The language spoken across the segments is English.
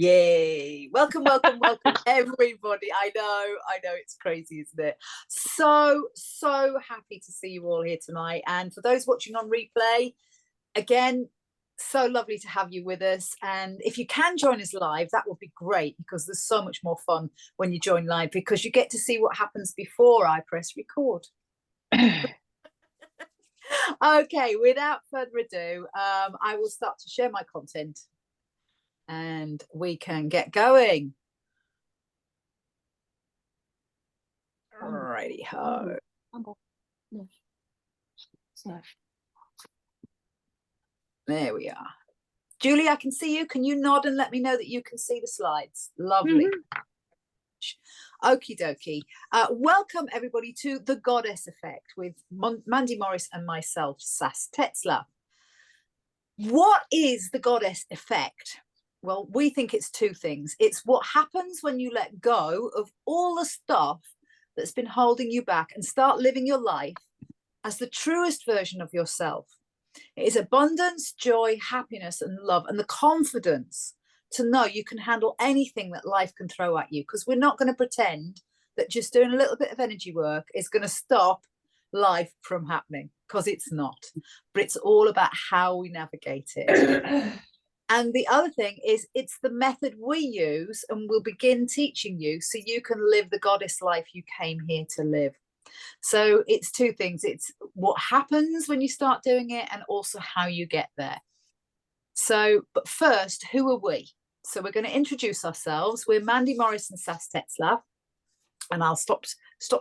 Yay. Welcome, welcome, welcome, everybody. I know, it's crazy, isn't it? So happy to see you all here tonight. And for those watching on replay, again, so lovely to have you with us. And if you can join us live, that would be great, because there's so much more fun when you join live, because you get to see what happens before I press record. Okay, without further ado, I will start to share my content and we can get going. Alrighty ho. There we are. Julie, I can see you. Can you nod and let me know that you can see the slides? Lovely. Okie dokie. Welcome everybody to The Goddess Effect with Mandy Morris and myself, Sass Tetzlaff. What is the Goddess Effect? Well, we think it's two things. It's what happens when you let go of all the stuff that's been holding you back and start living your life as the truest version of yourself. It is abundance, joy, happiness, and love, and the confidence to know you can handle anything that life can throw at you, because we're not going to pretend that just doing a little bit of energy work is going to stop life from happening, because it's not. But it's all about how we navigate it. And the other thing is, it's the method we use and we'll begin teaching you so you can live the goddess life you came here to live. So it's two things. It's what happens when you start doing it and also how you get there. So, but first, who are we? So we're going to introduce ourselves. We're Mandy Morris and Sass Tetzlaff. And I'll stop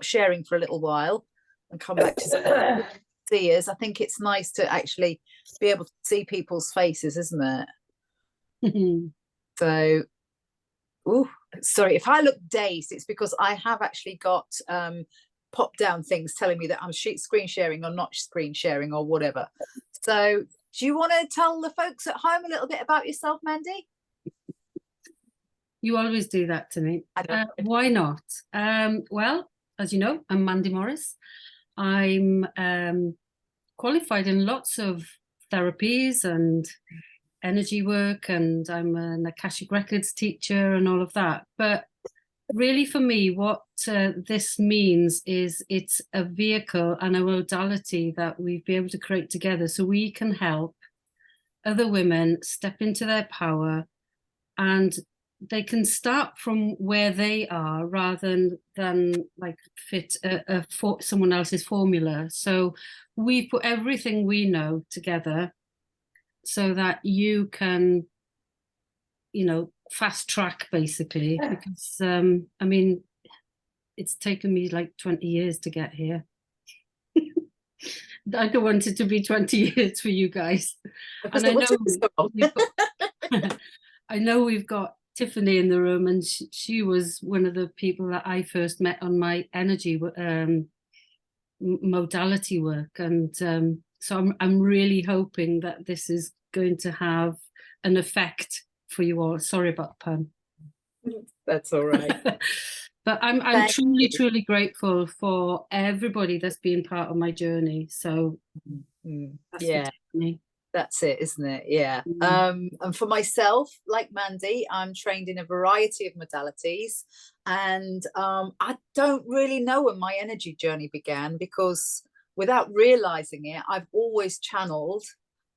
sharing for a little while and come back to see us. I think it's nice to actually be able to see people's faces, isn't it? So, sorry, if I look dazed, it's because I have actually got pop down things telling me that I'm screen sharing or not screen sharing or whatever. So do you want to tell the folks at home a little bit about yourself, Mandy? You always do that to me. Why not? Well, as you know, I'm Mandy Morris. I'm qualified in lots of therapies and energy work, and I'm an Akashic Records teacher and all of that. But really for me, what this means is it's a vehicle and a modality that we've been able to create together so we can help other women step into their power, and they can start from where they are rather than like fit someone else's formula. So we put everything we know together so that you can, fast track basically, because I mean, it's taken me like 20 years to get here. I don't want it to be 20 years for you guys. And I know we've got Tiffany in the room, and she was one of the people that I first met on my energy modality work. And so I'm really hoping that this is going to have an effect for you all. Sorry about the pun. That's all right. But I'm truly grateful for everybody that's been part of my journey. So yeah, that's it, isn't it? Yeah. And for myself, like Mandy, I'm trained in a variety of modalities, and I don't really know when my energy journey began, because without realizing it, I've always channeled.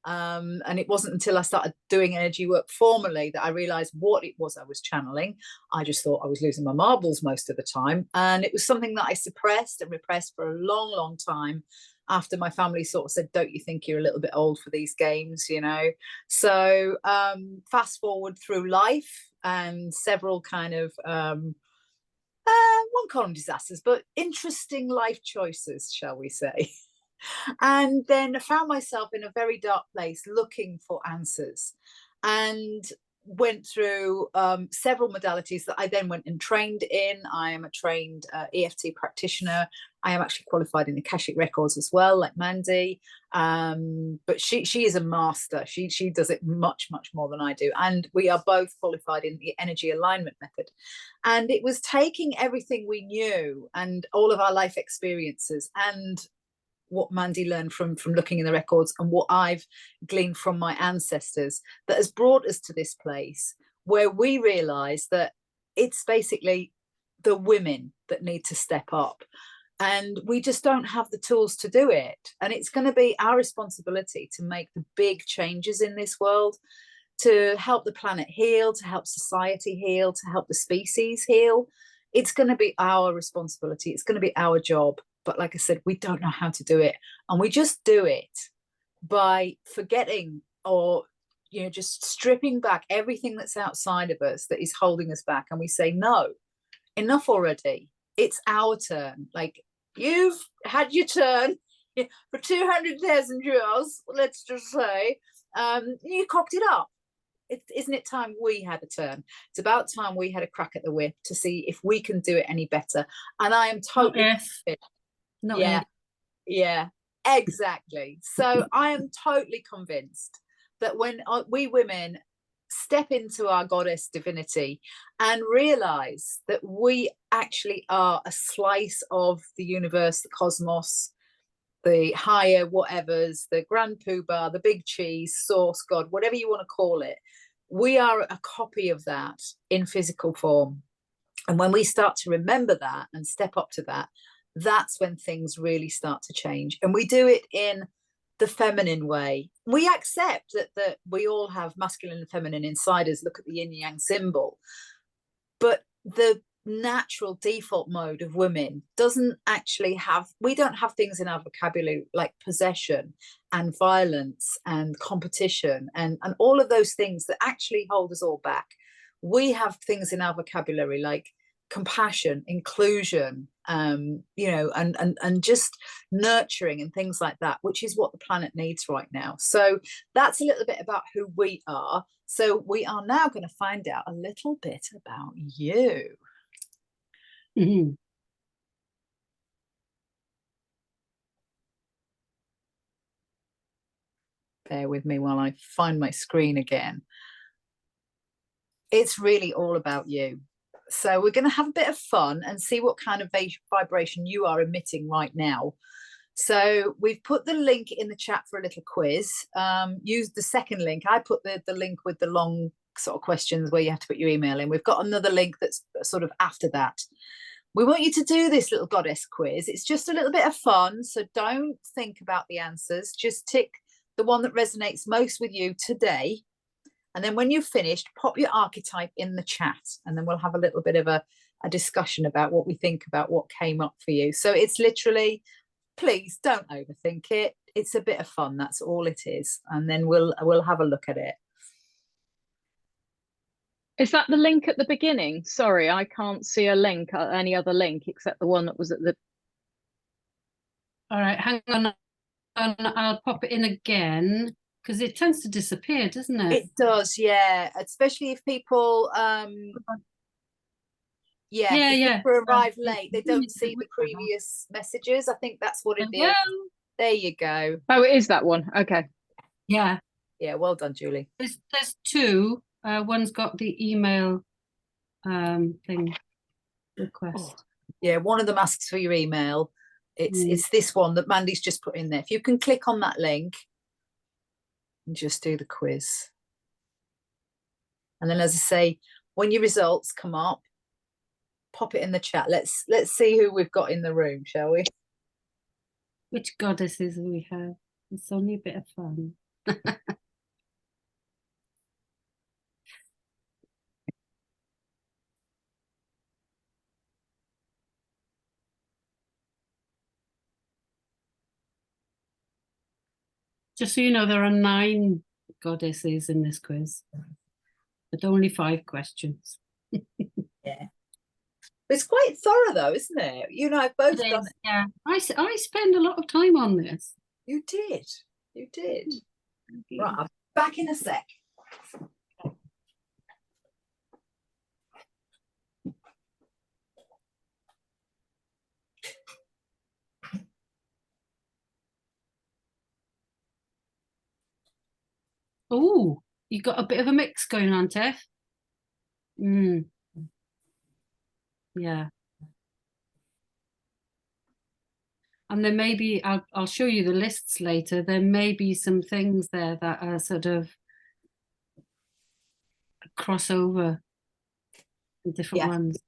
And it wasn't until I started doing energy work formally that I realized what it was I was channeling. I just thought I was losing my marbles most of the time, and it was something that I suppressed and repressed for a long time, after my family sort of said, don't you think you're a little bit old for these games, So fast forward through life and several kind of won't call them disasters, but interesting life choices, shall we say. And then I found myself in a very dark place looking for answers, and went through several modalities that I then went and trained in. I am a trained EFT practitioner. I am actually qualified in Akashic Records as well, like Mandy. But she is a master. She does it much more than I do. And we are both qualified in the energy alignment method. And it was taking everything we knew and all of our life experiences and what Mandy learned from looking in the records and what I've gleaned from my ancestors that has brought us to this place where we realize that it's basically the women that need to step up. And we just don't have the tools to do it. And it's going to be our responsibility to make the big changes in this world, to help the planet heal, to help society heal, to help the species heal. It's going to be our responsibility. It's going to be our job. But like I said, we don't know how to do it. And we just do it by forgetting, or just stripping back everything that's outside of us that is holding us back. And we say, no, enough already. It's our turn. Like, you've had your turn for 200,000 years, let's just say. You cocked it up. Isn't it time we had a turn? It's about time we had a crack at the whip to see if we can do it any better. And I am totally yeah, exactly. So I am totally convinced that when we women step into our goddess divinity and realize that we actually are a slice of the universe, the cosmos, the higher whatevers, the grand poobah, the big cheese, source, God, whatever you want to call it, we are a copy of that in physical form. And when we start to remember that and step up to that, that's when things really start to change. And we do it in the feminine way. We accept that we all have masculine and feminine inside us. Look at the yin yang symbol. But the natural default mode of women doesn't actually have, we don't have things in our vocabulary like possession and violence and competition and all of those things that actually hold us all back. We have things in our vocabulary like compassion, inclusion, and just nurturing and things like that, which is what the planet needs right now. So that's a little bit about who we are. So we are now going to find out a little bit about you. Mm-hmm. Bear with me while I find my screen again. It's really all about you. So we're going to have a bit of fun and see what kind of vibration you are emitting right now. So we've put the link in the chat for a little quiz. Use the second link. I put the link with the long sort of questions where you have to put your email in. We've got another link that's sort of after that. We want you to do this little goddess quiz. It's just a little bit of fun. So don't think about the answers. Just tick the one that resonates most with you today. And then when you've finished, pop your archetype in the chat. And then we'll have a little bit of a discussion about what we think about what came up for you. So it's literally, please don't overthink it. It's a bit of fun. That's all it is. And then we'll have a look at it. Is that the link at the beginning? Sorry, I can't see a link, any other link except the one that was at the... All right, hang on. I'll pop it in again because it tends to disappear, doesn't it? It does, yeah. Especially if people, people arrive late, they don't see the previous messages. I think that's what it is. There you go. Oh, it is that one. Okay. Yeah. Yeah, well done, Julie. There's two. One's got the email thing request. Oh, yeah, one of them asks for your email. It's this one that Mandy's just put in there. If you can click on that link and just do the quiz. And then, as I say, when your results come up, pop it in the chat. Let's see who we've got in the room, shall we? Which goddesses we have? It's only a bit of fun. Just so you know, there are 9 goddesses in this quiz, but only 5 questions. Yeah. It's quite thorough though, isn't it? You and I have both done it. Yeah, I spend a lot of time on this. You did. You did. Right, I'm back in a sec. Oh, you got a bit of a mix going on, Tef. Yeah. And there may be, I'll show you the lists later. There may be some things there that are sort of cross over in different Yeah. ones.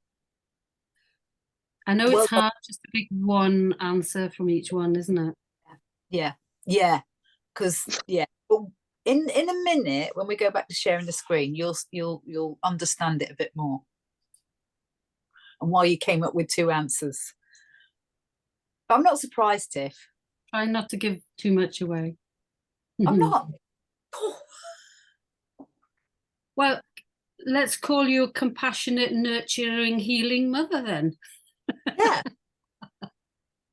I know Well, it's hard just to pick one answer from each one, isn't it? yeah, because but in a minute when we go back to sharing the screen, you'll understand it a bit more and why you came up with two answers. But I'm not surprised, Tiff. Try not to give too much away. I'm not. Well, let's call you a compassionate, nurturing, healing mother then. Yeah.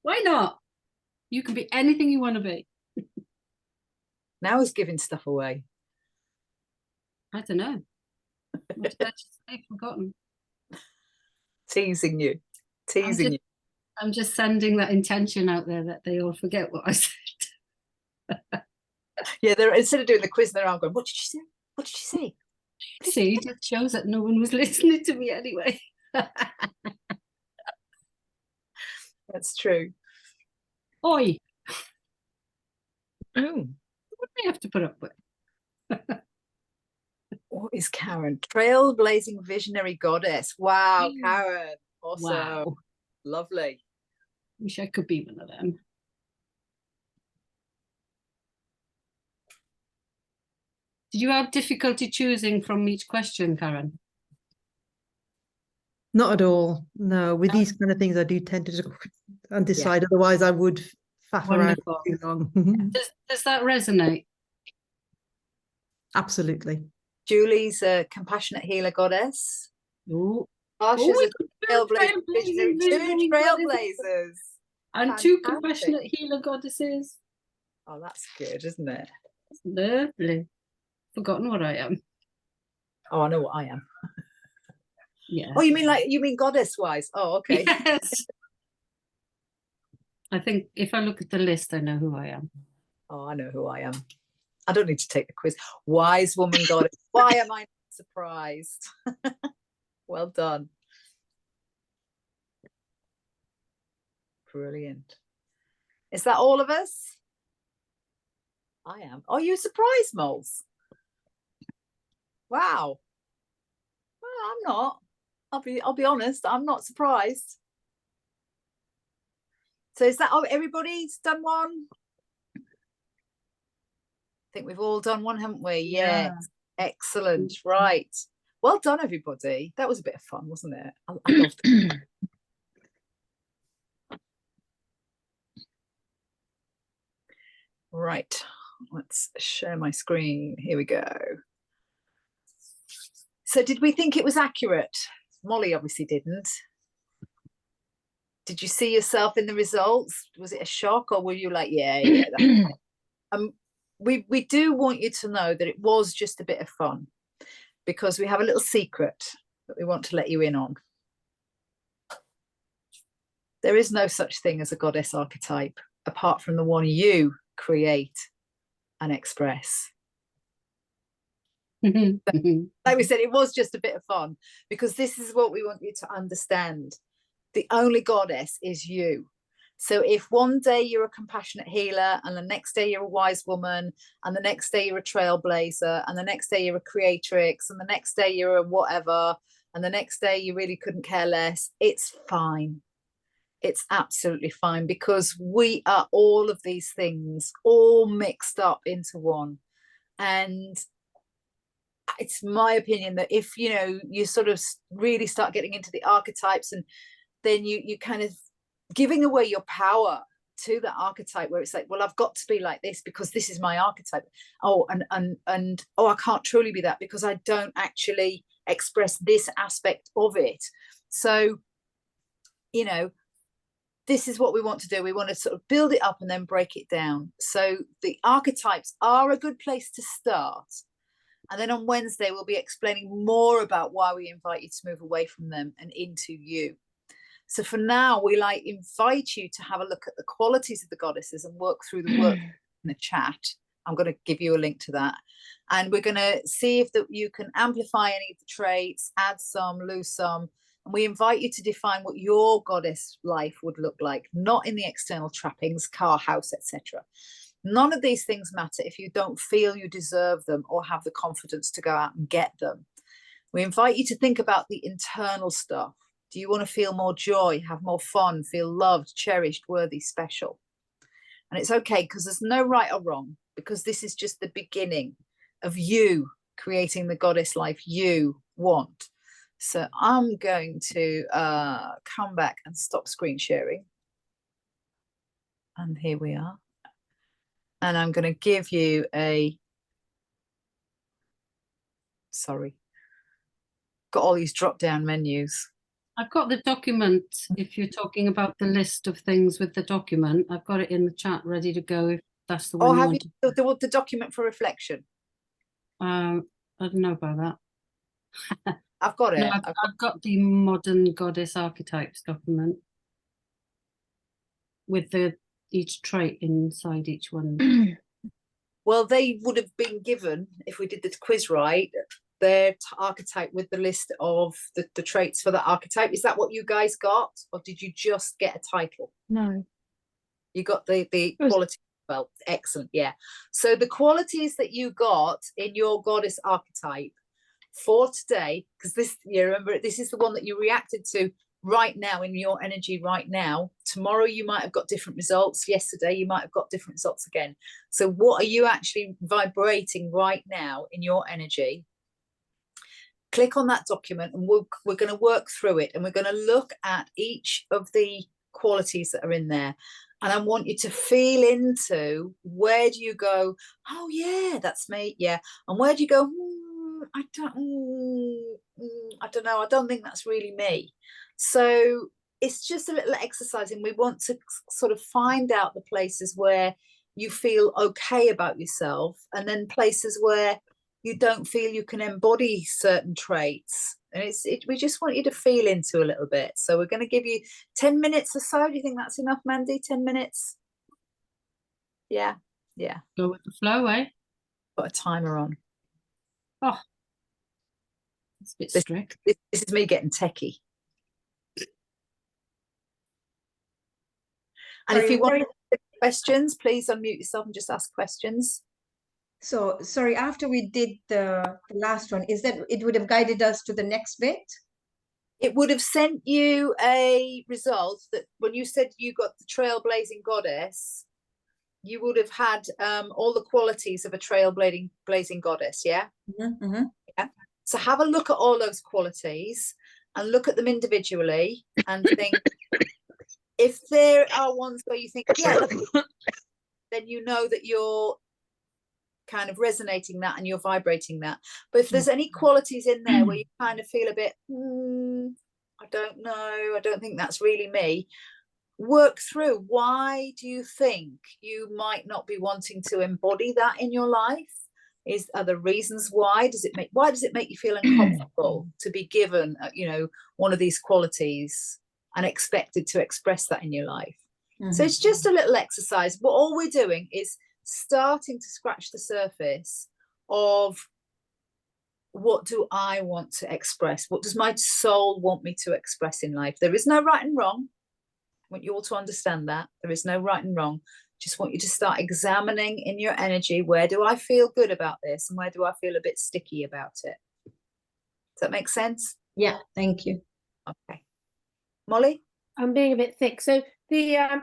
Why not? You can be anything you want to be. Now he's giving stuff away. I don't know. What did I just say? Forgotten. Teasing you. I'm just sending that intention out there that they all forget what I said. Yeah, they're instead of doing the quiz, they're all going, "What did you say? What did you say?" See, it just shows that no one was listening to me anyway. That's true. Oi. Oh. What do they have to put up with? What is Karen? Trailblazing visionary goddess. Wow, Karen. Awesome. Wow. Lovely. Wish I could be one of them. Did you have difficulty choosing from each question, Karen? Not at all. No, with these kind of things, I do tend to just and decide. Otherwise, I would faff around too long. Does that resonate? Absolutely. Julie's a compassionate healer goddess. Ooh. Asha's Oh, a trailblazing visionary. Two trailblazers. And Fantastic. two compassionate healer goddesses. Oh, that's good, isn't it? Lovely. Forgotten what I am. Oh, I know what I am. Yeah. Oh, you mean goddess wise? Oh, okay. Yes. I think if I look at the list, I know who I am. Oh, I know who I am. I don't need to take the quiz. Wise woman goddess. Why am I not surprised? Well done. Brilliant. Is that all of us? I am. Are you surprised, Moles? Wow. Well, I'm not. I'll be honest, I'm not surprised. So is that everybody's done one? I think we've all done one, haven't we? Yeah. Yes. Excellent. Right. Well done, everybody. That was a bit of fun, wasn't it? I loved it. Right. Let's share my screen. Here we go. So did we think it was accurate? Molly obviously didn't. Did you see yourself in the results? Was it a shock, or were you like, yeah? We do want you to know that it was just a bit of fun, because we have a little secret that we want to let you in on. There is no such thing as a goddess archetype apart from the one you create and express. Like we said, it was just a bit of fun, because this is what we want you to understand. The only goddess is you. So if one day you're a compassionate healer, and the next day you're a wise woman, and the next day you're a trailblazer, and the next day you're a creatrix, and the next day you're a whatever, and the next day you really couldn't care less, it's fine. It's absolutely fine, because we are all of these things all mixed up into one. And it's my opinion that if you sort of really start getting into the archetypes, and then you kind of giving away your power to the archetype, where it's like, well, I've got to be like this because this is my archetype. Oh, and oh, I can't truly be that because I don't actually express this aspect of it. So this is what we want to do. We want to sort of build it up and then break it down. So the archetypes are a good place to start. And then on Wednesday, we'll be explaining more about why we invite you to move away from them and into you. So for now, we invite you to have a look at the qualities of the goddesses and work through the work in the chat. I'm going to give you a link to that. And we're going to see if you can amplify any of the traits, add some, lose some. And we invite you to define what your goddess life would look like, not in the external trappings, car, house, etc. None of these things matter if you don't feel you deserve them or have the confidence to go out and get them. We invite you to think about the internal stuff. Do you want to feel more joy, have more fun, feel loved, cherished, worthy, special? And it's okay, because there's no right or wrong, because this is just the beginning of you creating the goddess life you want. So I'm going to come back and stop screen sharing. And here we are. And I'm going to give you a, sorry, got all these drop down menus. I've got the document. If you're talking about the list of things with the document, I've got it in the chat ready to go if that's the one. Oh, you have want you the document for reflection? I don't know about that. I've got it. No, I've got the modern goddess archetypes document with each trait inside each one. Well, they would have been given, if we did the quiz right, their archetype with the list of the traits for that archetype. Is that what you guys got, or did you just get a title? No, you got the quality. Well, excellent. Yeah, so the qualities that you got in your goddess archetype for today, because this, you remember, this is the one that you reacted to right now in your energy right now. Tomorrow you might have got different results. Yesterday you might have got different results again. So what are you actually vibrating right now in your energy? Click on that document, and we're going to work through it, and we're going to look at each of the qualities that are in there. And I want you to feel into, where do you go, oh yeah, that's me, yeah, and where do you go, I don't know, I don't think that's really me. So it's just a little exercise, and we want to sort of find out the places where you feel okay about yourself, and then places where you don't feel you can embody certain traits. And we just want you to feel into a little bit. So we're going to give you 10 minutes or so. Do you think that's enough, Mandy? 10 minutes? Yeah. Go with the flow, eh? Put a timer on. Oh, it's a bit strict. This is me getting techie. And if you want questions, please unmute yourself and just ask questions. So, sorry, after we did the last one, is that it would have guided us to the next bit? It would have sent you a result that when you said you got the trailblazing goddess, you would have had all the qualities of a trailblazing goddess, yeah? Yeah. So have a look at all those qualities and look at them individually and think, if there are ones where you think, yeah, then you know that you're kind of resonating that and you're vibrating that. But if there's any qualities in there where you kind of feel a bit, I don't know, I don't think that's really me, work through, why do you think you might not be wanting to embody that in your life? Are there reasons why? Does it make you feel uncomfortable to be given one of these qualities and expected to express that in your life? So it's just a little exercise, but all we're doing is starting to scratch the surface of, what do I want to express? What does my soul want me to express in life? There is no right and wrong. I want you all to understand that. There is no right and wrong. Just want you to start examining in your energy, where do I feel good about this and where do I feel a bit sticky about it? Does that make sense? Yeah, thank you. Okay. Molly? I'm being a bit thick. So the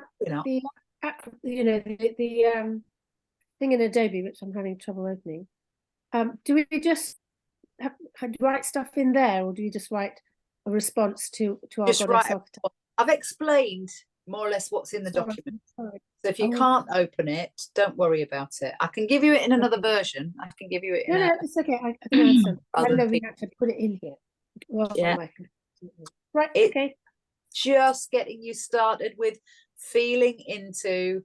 thing in Adobe, which I'm having trouble opening, do we just write stuff in there, or do you just write a response to our just goddess write. I've explained more or less what's in the document. Sorry. So if you can't open it, don't worry about it. I can give you it in another version. I can give you it in No, it's okay. I don't understand. I don't know we had to put it in here. Well, yeah. Right, okay. Just getting you started with feeling into,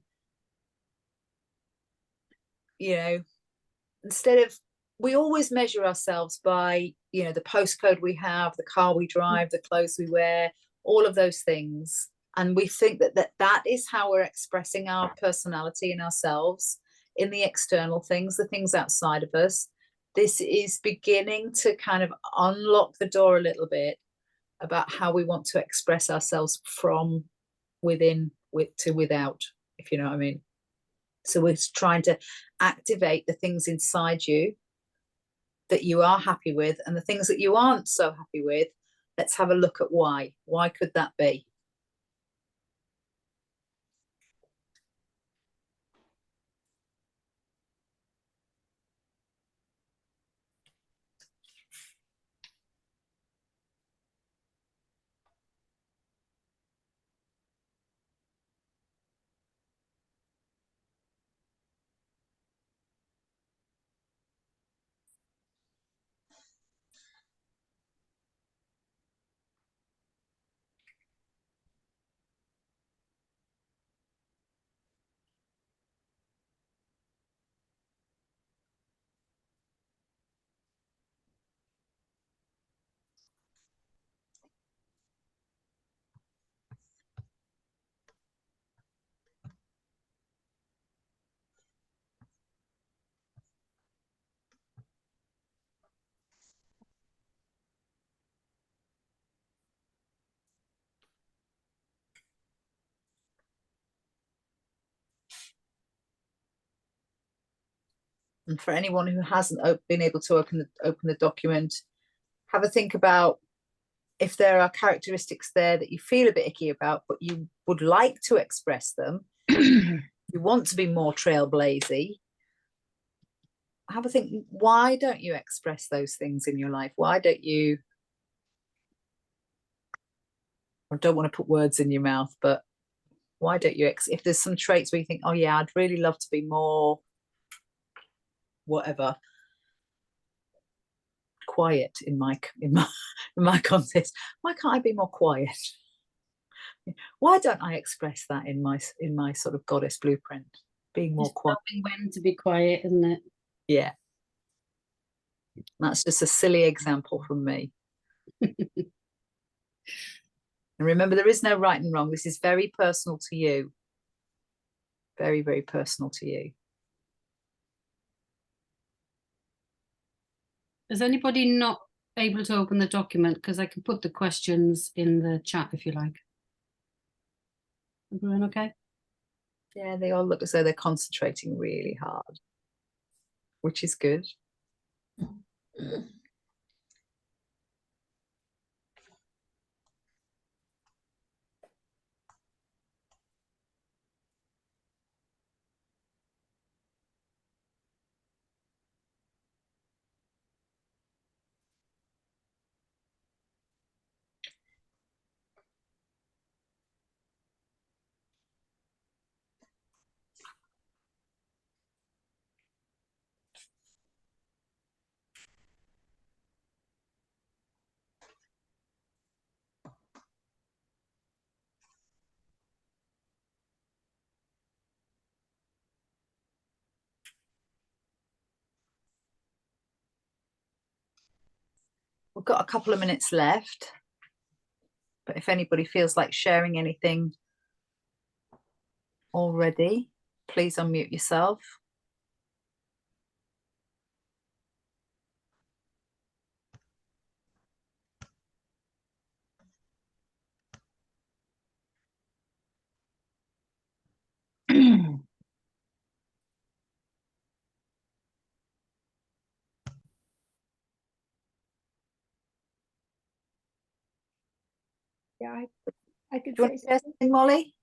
instead of, we always measure ourselves by, the postcode we have, the car we drive, the clothes we wear, all of those things. And we think that is how we're expressing our personality and ourselves in the external things, the things outside of us. This is beginning to kind of unlock the door a little bit about how we want to express ourselves from within to without, if you know what I mean. So we're trying to activate the things inside you that you are happy with, and the things that you aren't so happy with. Let's have a look at why. Why could that be? And for anyone who hasn't been able to open the document, have a think about if there are characteristics there that you feel a bit icky about, but you would like to express them. You want to be more trailblazy. Have a think, why don't you express those things in your life? Why don't you, I don't want to put words in your mouth, but why don't you, if there's some traits where you think, oh yeah, I'd really love to be more whatever, quiet in my context. Why can't I be more quiet? Why don't I express that in my sort of goddess blueprint? Being more quiet. When to be quiet, isn't it? Yeah. That's just a silly example from me. And remember, there is no right and wrong. This is very personal to you. Very, very personal to you. Is anybody not able to open the document? Because I can put the questions in the chat if you like. Everyone okay? Yeah, they all look as though they're concentrating really hard, which is good. We've got a couple of minutes left, but if anybody feels like sharing anything already, please unmute yourself. Yeah, I could Do you want say to share something, Molly?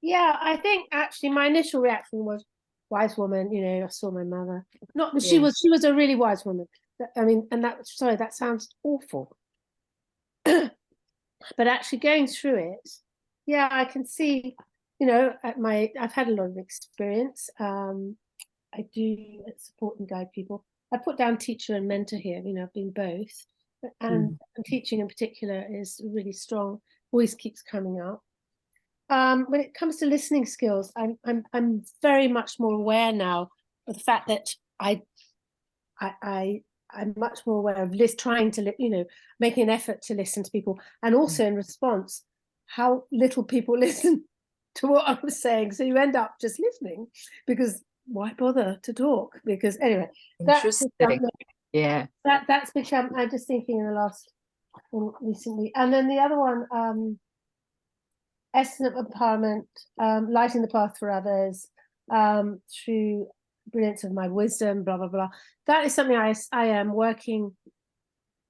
Yeah, I think actually my initial reaction was wise woman, you know, I saw my mother. Not that she Yeah. was a really wise woman. I mean, and that, sorry, that sounds awful. But actually going through it, yeah, I can see, you know, I've had a lot of experience. I do support and guide people. I put down teacher and mentor here, you know, I've been both. And teaching in particular is really strong, always keeps coming up. When it comes to listening skills, I'm very much more aware now of the fact that I'm much more aware of trying to, you know, making an effort to listen to people, and also in response, how little people listen to what I'm saying. So you end up just listening, because why bother to talk? Because anyway, that's become, I'm just thinking in the last recently. And then the other one, essence of empowerment, lighting the path for others, through brilliance of my wisdom, blah, blah, blah. That is something I am working.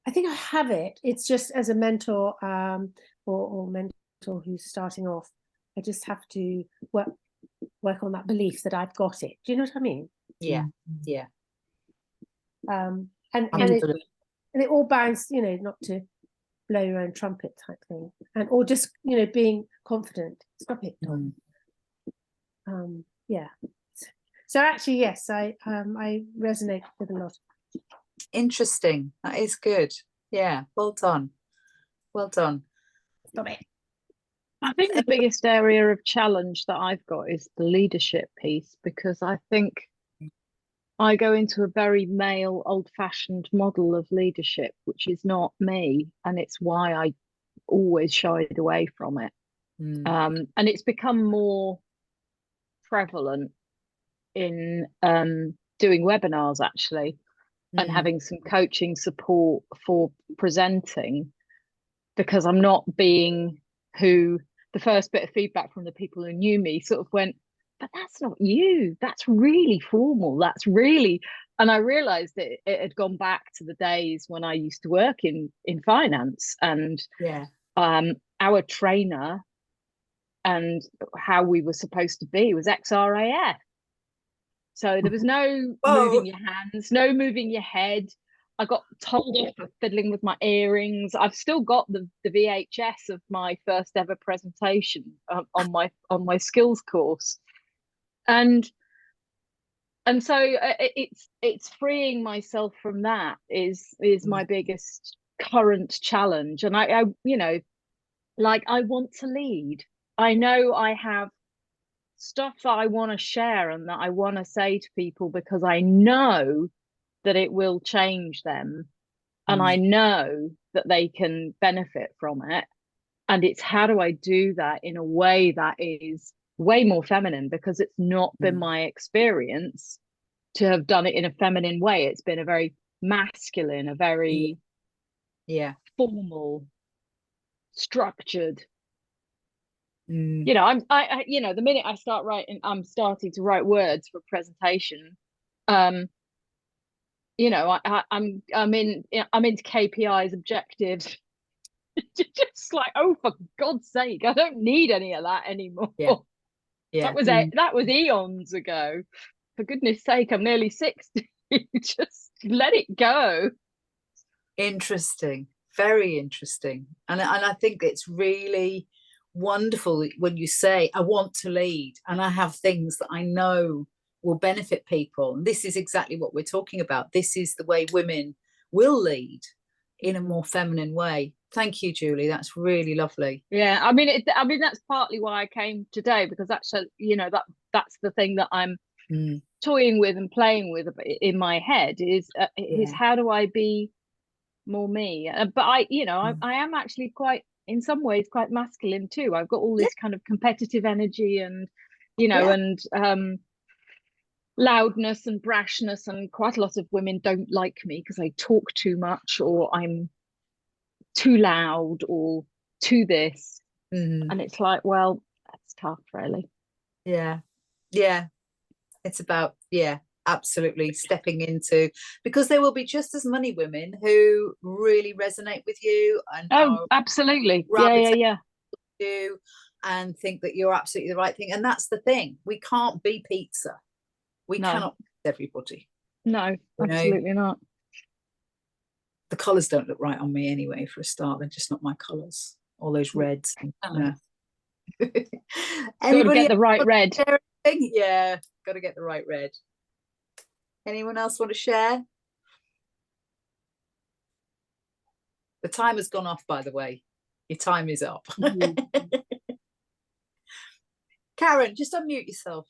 I think I have it. It's just as a mentor or mentor who's starting off, I just have to work on that belief that I've got it. Do you know what I mean? Yeah, yeah. And it all bounds, you know, not to blow your own trumpet type thing, or just, you know, being confident. Stop it. Yeah. So actually, yes, I resonate with a lot. Interesting. That is good. Yeah. Well done. Well done. Stop it. I think the biggest area of challenge that I've got is the leadership piece, because I think I go into a very male, old-fashioned model of leadership, which is not me, and it's why I always shied away from it. And it's become more prevalent in doing webinars, actually, and having some coaching support for presenting, because I'm not being who the first bit of feedback from the people who knew me sort of went, but that's not you, that's really formal, that's really, and I realized that it had gone back to the days when I used to work in finance, and our trainer and how we were supposed to be was ex-RAF. So there was no moving your hands, no moving your head. I got told off for fiddling with my earrings. I've still got the VHS of my first ever presentation on my skills course, and so it's freeing myself from that is my biggest current challenge. And I you know, like, I want to lead. I know I have stuff that I want to share and that I want to say to people, because I know that it will change them, and I know that they can benefit from it. And it's, how do I do that in a way that is way more feminine, because it's not been my experience to have done it in a feminine way. It's been a very masculine, a very formal, structured. You know, I you know, the minute I start writing, I'm starting to write words for presentation. You know, I'm into KPIs, objectives. Just like, oh, for God's sake, I don't need any of that anymore. That was eons ago. For goodness sake, I'm nearly 60. Just let it go. Interesting. Very interesting. And I think it's really wonderful when you say, I want to lead and I have things that I know will benefit people. And this is exactly what we're talking about. This is the way women will lead, in a more feminine way. Thank you, Julie. That's really lovely. Yeah, I mean, that's partly why I came today, because that's, you know, that's the thing that I'm toying with and playing with in my head is how do I be more me? But I am actually quite, in some ways, quite masculine too. I've got all this kind of competitive energy and, you know, and loudness and brashness, and quite a lot of women don't like me because I talk too much, or I'm too loud, or too this. And it's like, well, that's tough, really. Yeah It's about absolutely stepping into, because there will be just as many women who really resonate with you and absolutely you and think that you're absolutely the right thing. And that's the thing, we can't be pizza. We cannot please everybody. No, absolutely not. The colours don't look right on me anyway, for a start. They're just not my colours. All those reds. Anybody get the right red? Yeah, got to get the right red. Anyone else want to share? The time has gone off, by the way. Your time is up. Karen, just unmute yourself.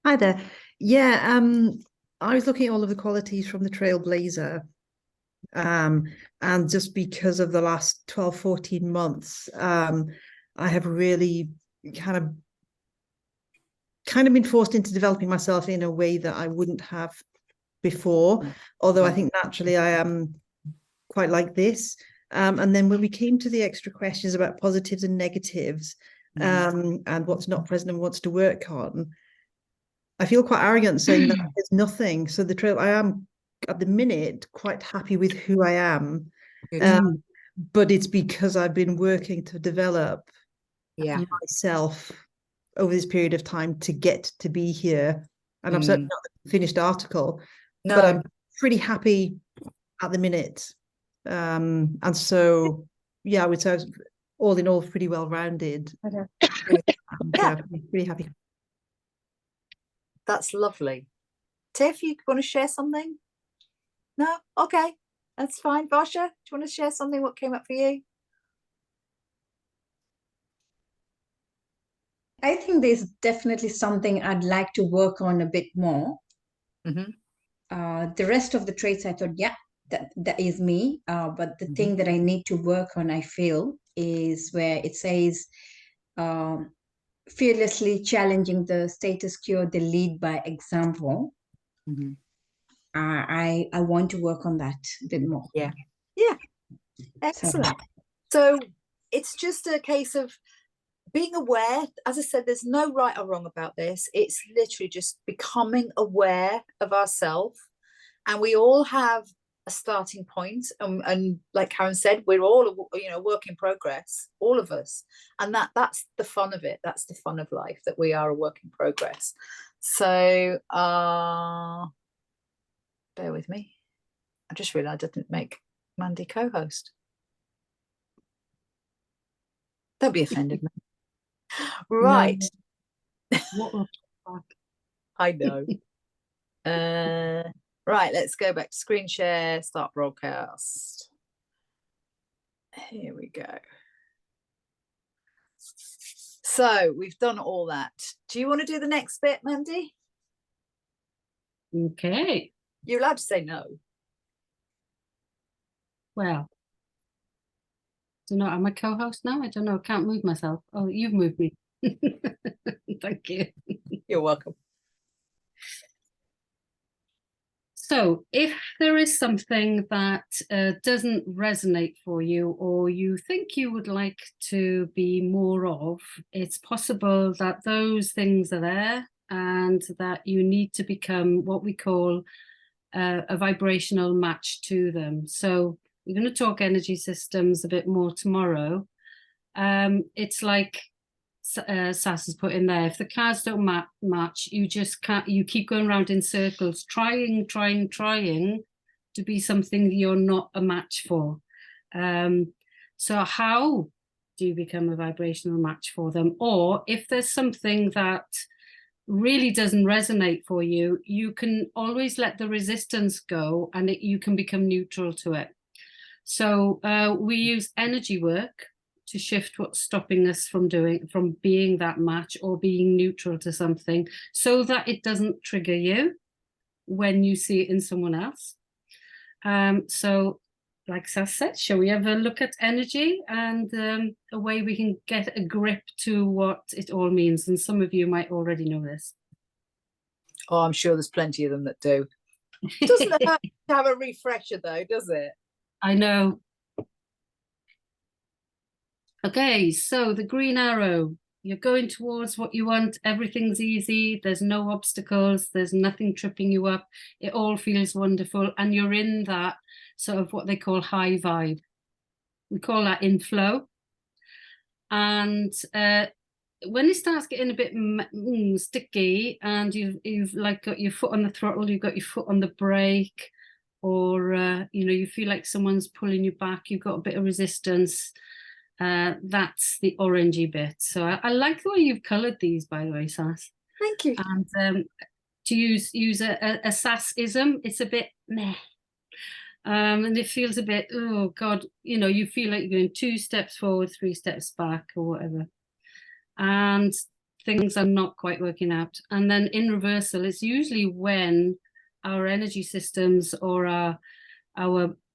Hi there. Yeah, I was looking at all of the qualities from the Trailblazer, and just because of the last 12, 14 months, I have really kind of been forced into developing myself in a way that I wouldn't have before, although I think naturally I am quite like this. And then when we came to the extra questions about positives and negatives, and what's not present and what's to work on, I feel quite arrogant saying that there's nothing. So the trail, I am at the minute quite happy with who I am. But it's because I've been working to develop myself over this period of time to get to be here. And I'm certainly not the finished article, but I'm pretty happy at the minute. And so, yeah, I would say I was, all in all, pretty well rounded. Pretty happy. That's lovely. Tiff, you want to share something? No? Okay, that's fine. Varsha, do you want to share something? What came up for you? I think there's definitely something I'd like to work on a bit more. The rest of the traits, I thought, yeah, that is me. But the thing that I need to work on, I feel, is where it says, fearlessly challenging the status quo, they lead by example. I want to work on that a bit more. Yeah. Excellent. So it's just a case of being aware. As I said, there's no right or wrong about this. It's literally just becoming aware of ourselves, and we all have a starting point, and like Karen said, we're all, you know, work in progress, all of us, and that's the fun of it. That's the fun of life, that we are a work in progress. So bear with me, I just realized I didn't make Mandy co-host. Don't be offended, man. Right. No. I know. Right, let's go back to screen share, start broadcast. Here we go. So we've done all that. Do you want to do the next bit, Mandy? Okay. You're allowed to say no. Well, don't know. Am I co-host now? I don't know. I can't move myself. Oh, you've moved me. Thank you. You're welcome. So if there is something that doesn't resonate for you, or you think you would like to be more of, it's possible that those things are there and that you need to become what we call a vibrational match to them. So we're going to talk energy systems a bit more tomorrow. It's like Sass has put in there, if the cards don't match, you just can't, you keep going around in circles, trying to be something you're not a match for. So how do you become a vibrational match for them? Or if there's something that really doesn't resonate for you, you can always let the resistance go, and you can become neutral to it. So we use energy work to shift what's stopping us from being that match or being neutral to something, so that it doesn't trigger you when you see it in someone else. So like Sass said, shall we have a look at energy and a way we can get a grip to what it all means? And some of you might already know this. Oh, I'm sure there's plenty of them that do. Doesn't hurt to have a refresher though, does it? I know. Okay, so the green arrow, you're going towards what you want. Everything's easy. There's no obstacles. There's nothing tripping you up. It all feels wonderful. And you're in that sort of what they call high vibe. We call that in flow. And when it starts getting a bit sticky, and you've like got your foot on the throttle, you've got your foot on the brake, or you know, you feel like someone's pulling you back, you've got a bit of resistance, that's the orangey bit. So I like the way you've coloured these, by the way, Sass. Thank you. And to use a Sassism, it's a bit meh. And it feels a bit, oh God, you know, you feel like you're going 2 steps forward, 3 steps back, or whatever. And things are not quite working out. And then in reversal, it's usually when our energy systems or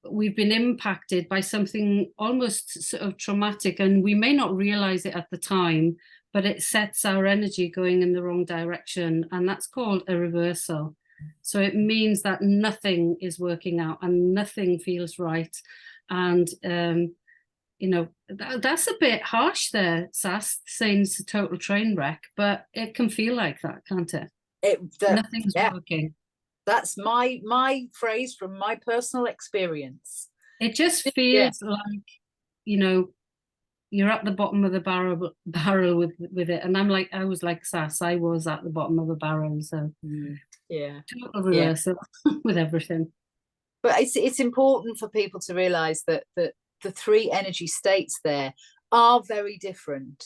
we've been impacted by something almost sort of traumatic, and we may not realize it at the time, but it sets our energy going in the wrong direction, and that's called a reversal. So it means that nothing is working out and nothing feels right. And you know, that's a bit harsh there, Sass, saying it's a total train wreck, but it can feel like that, can't it? Nothing's working. That's my phrase from my personal experience. It just feels like, you know, you're at the bottom of the barrel with it. And I was like Sass, I was at the bottom of the barrel. So total reversal with everything. But it's important for people to realize that the three energy states there are very different.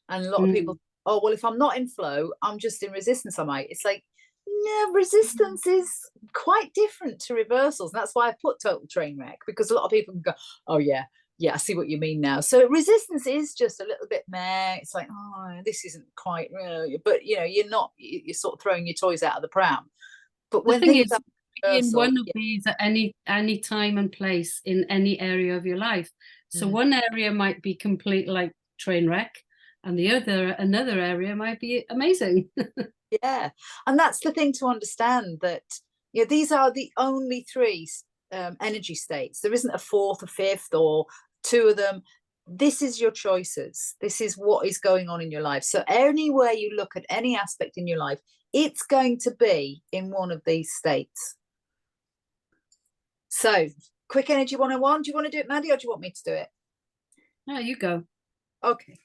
And a lot of people, oh, well, if I'm not in flow, I'm just in resistance, am I? It's like, no, resistance is quite different to reversals. And that's why I put total train wreck, because a lot of people can go, oh yeah, I see what you mean now. So resistance is just a little bit meh. It's like, oh, this isn't quite real. But you know, you're sort of throwing your toys out of the pram. But when things are in one of these at any time and place in any area of your life. So one area might be complete like train wreck, and another area might be amazing. Yeah, and that's the thing to understand, that these are the only three energy states. There isn't a fourth, a fifth, or two of them. This is your choices. This is what is going on in your life. So anywhere you look at any aspect in your life, it's going to be in one of these states. So quick energy 101. Do you want to do it, Mandy, or do you want me to do it? No, you go. Okay.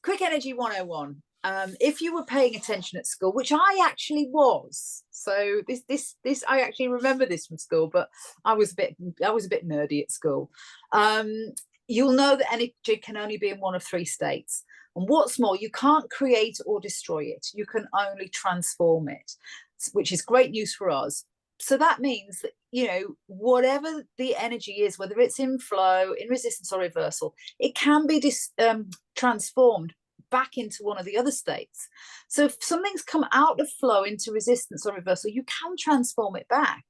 Quick energy 101. If you were paying attention at school, which I actually was, so this I actually remember this from school, but I was a bit nerdy at school. You'll know that energy can only be in one of three states, and what's more, you can't create or destroy it. You can only transform it, which is great news for us. So that means that, whatever the energy is, whether it's in flow, in resistance, or reversal, it can be transformed back into one of the other states. So if something's come out of flow into resistance or reversal, you can transform it back.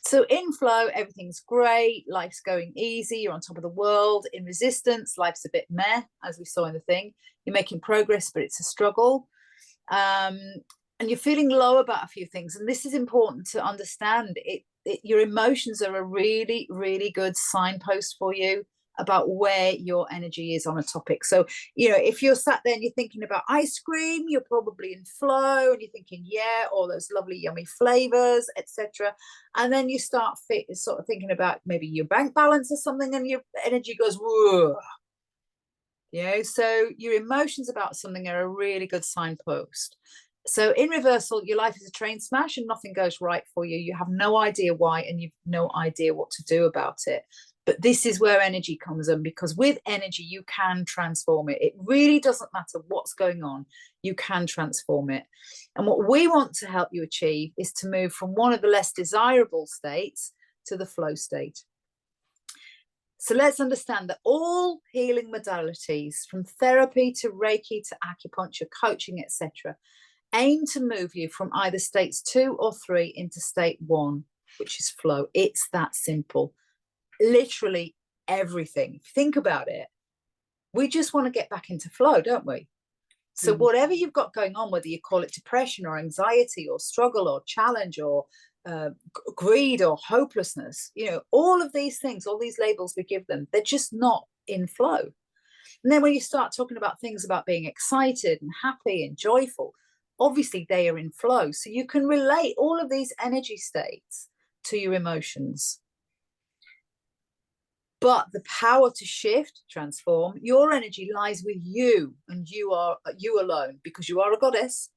So in flow, everything's great, life's going easy, you're on top of the world. In resistance, life's a bit meh, as we saw in the thing. You're making progress, but it's a struggle. And you're feeling low about a few things. And this is important to understand. Your emotions are a really, really good signpost for you about where your energy is on a topic. So, if you're sat there and you're thinking about ice cream, you're probably in flow, and you're thinking, yeah, all those lovely, yummy flavors, etc. And then you start sort of thinking about maybe your bank balance or something, and your energy goes, whoa. So your emotions about something are a really good signpost. So in reversal, your life is a train smash and nothing goes right for you. You have no idea why, and you've no idea what to do about it. But this is where energy comes in, because with energy, you can transform it. It really doesn't matter what's going on. You can transform it. And what we want to help you achieve is to move from one of the less desirable states to the flow state. So let's understand that all healing modalities, from therapy to Reiki to acupuncture, coaching, etc., aim to move you from either states 2 or 3 into state 1, which is flow. It's that simple. Literally everything. If you think about it, we just want to get back into flow, don't we? So whatever you've got going on, whether you call it depression or anxiety or struggle or challenge or greed or hopelessness, all of these things, all these labels we give them, they're just not in flow. And then when you start talking about things about being excited and happy and joyful, obviously they are in flow. So you can relate all of these energy states to your emotions. But the power to shift, transform your energy lies with you, and you alone, because you are a goddess,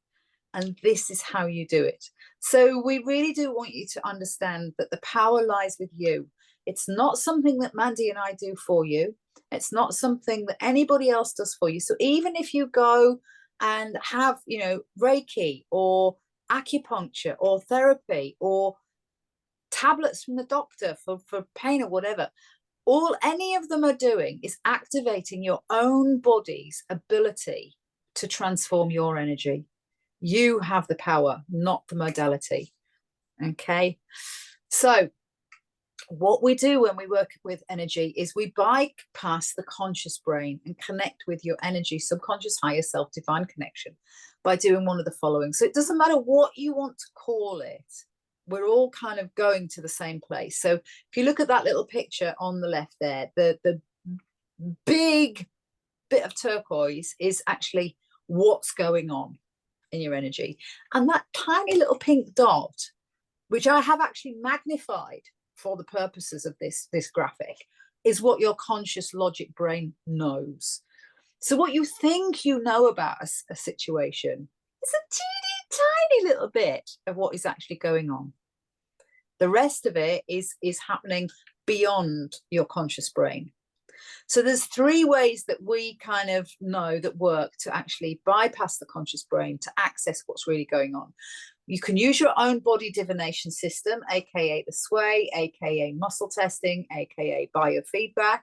and this is how you do it. So we really do want you to understand that the power lies with you. It's not something that Mandy and I do for you. It's not something that anybody else does for you. So even if you go and have, Reiki or acupuncture or therapy or tablets from the doctor for pain or whatever, all any of them are doing is activating your own body's ability to transform your energy. You have the power, not the modality. Okay. So what we do when we work with energy is we bypass the conscious brain and connect with your energy, subconscious, higher self, divine connection, by doing one of the following. So it doesn't matter what you want to call it. We're all kind of going to the same place. So if you look at that little picture on the left there, the big bit of turquoise is actually what's going on. in your energy. And that tiny little pink dot, which I have actually magnified for the purposes of this graphic, is what your conscious logic brain knows. So what you think you know about a situation is a teeny tiny little bit of what is actually going on. The rest of it is happening beyond your conscious brain. So there's 3 ways that we kind of know that work to actually bypass the conscious brain to access what's really going on. You can use your own body divination system, aka the sway, aka muscle testing, aka biofeedback.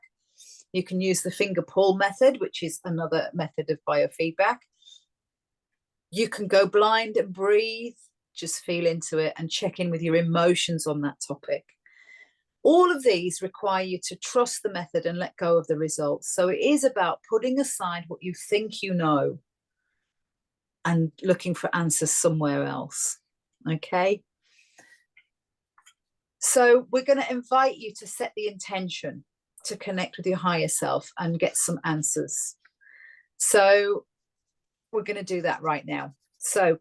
You can use the finger pull method, which is another method of biofeedback. You can go blind and breathe, just feel into it and check in with your emotions on that topic. All of these require you to trust the method and let go of the results. So it is about putting aside what you think you know and looking for answers somewhere else. Okay? So we're going to invite you to set the intention to connect with your higher self and get some answers. So we're going to do that right now. So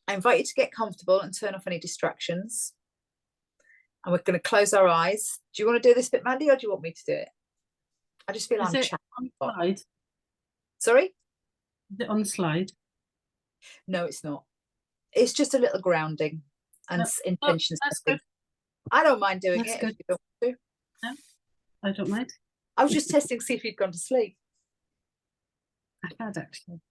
I invite you to get comfortable and turn off any distractions. And we're going to close our eyes. Do you want to do this bit, Mandy, or do you want me to do it? I just feel I'm chatting. On the slide? Sorry? Is it on the slide? No, it's not. It's just a little grounding and intention setting. I don't mind doing it. If you don't want to. No, I don't mind. I was just testing to see if you'd gone to sleep. I had actually.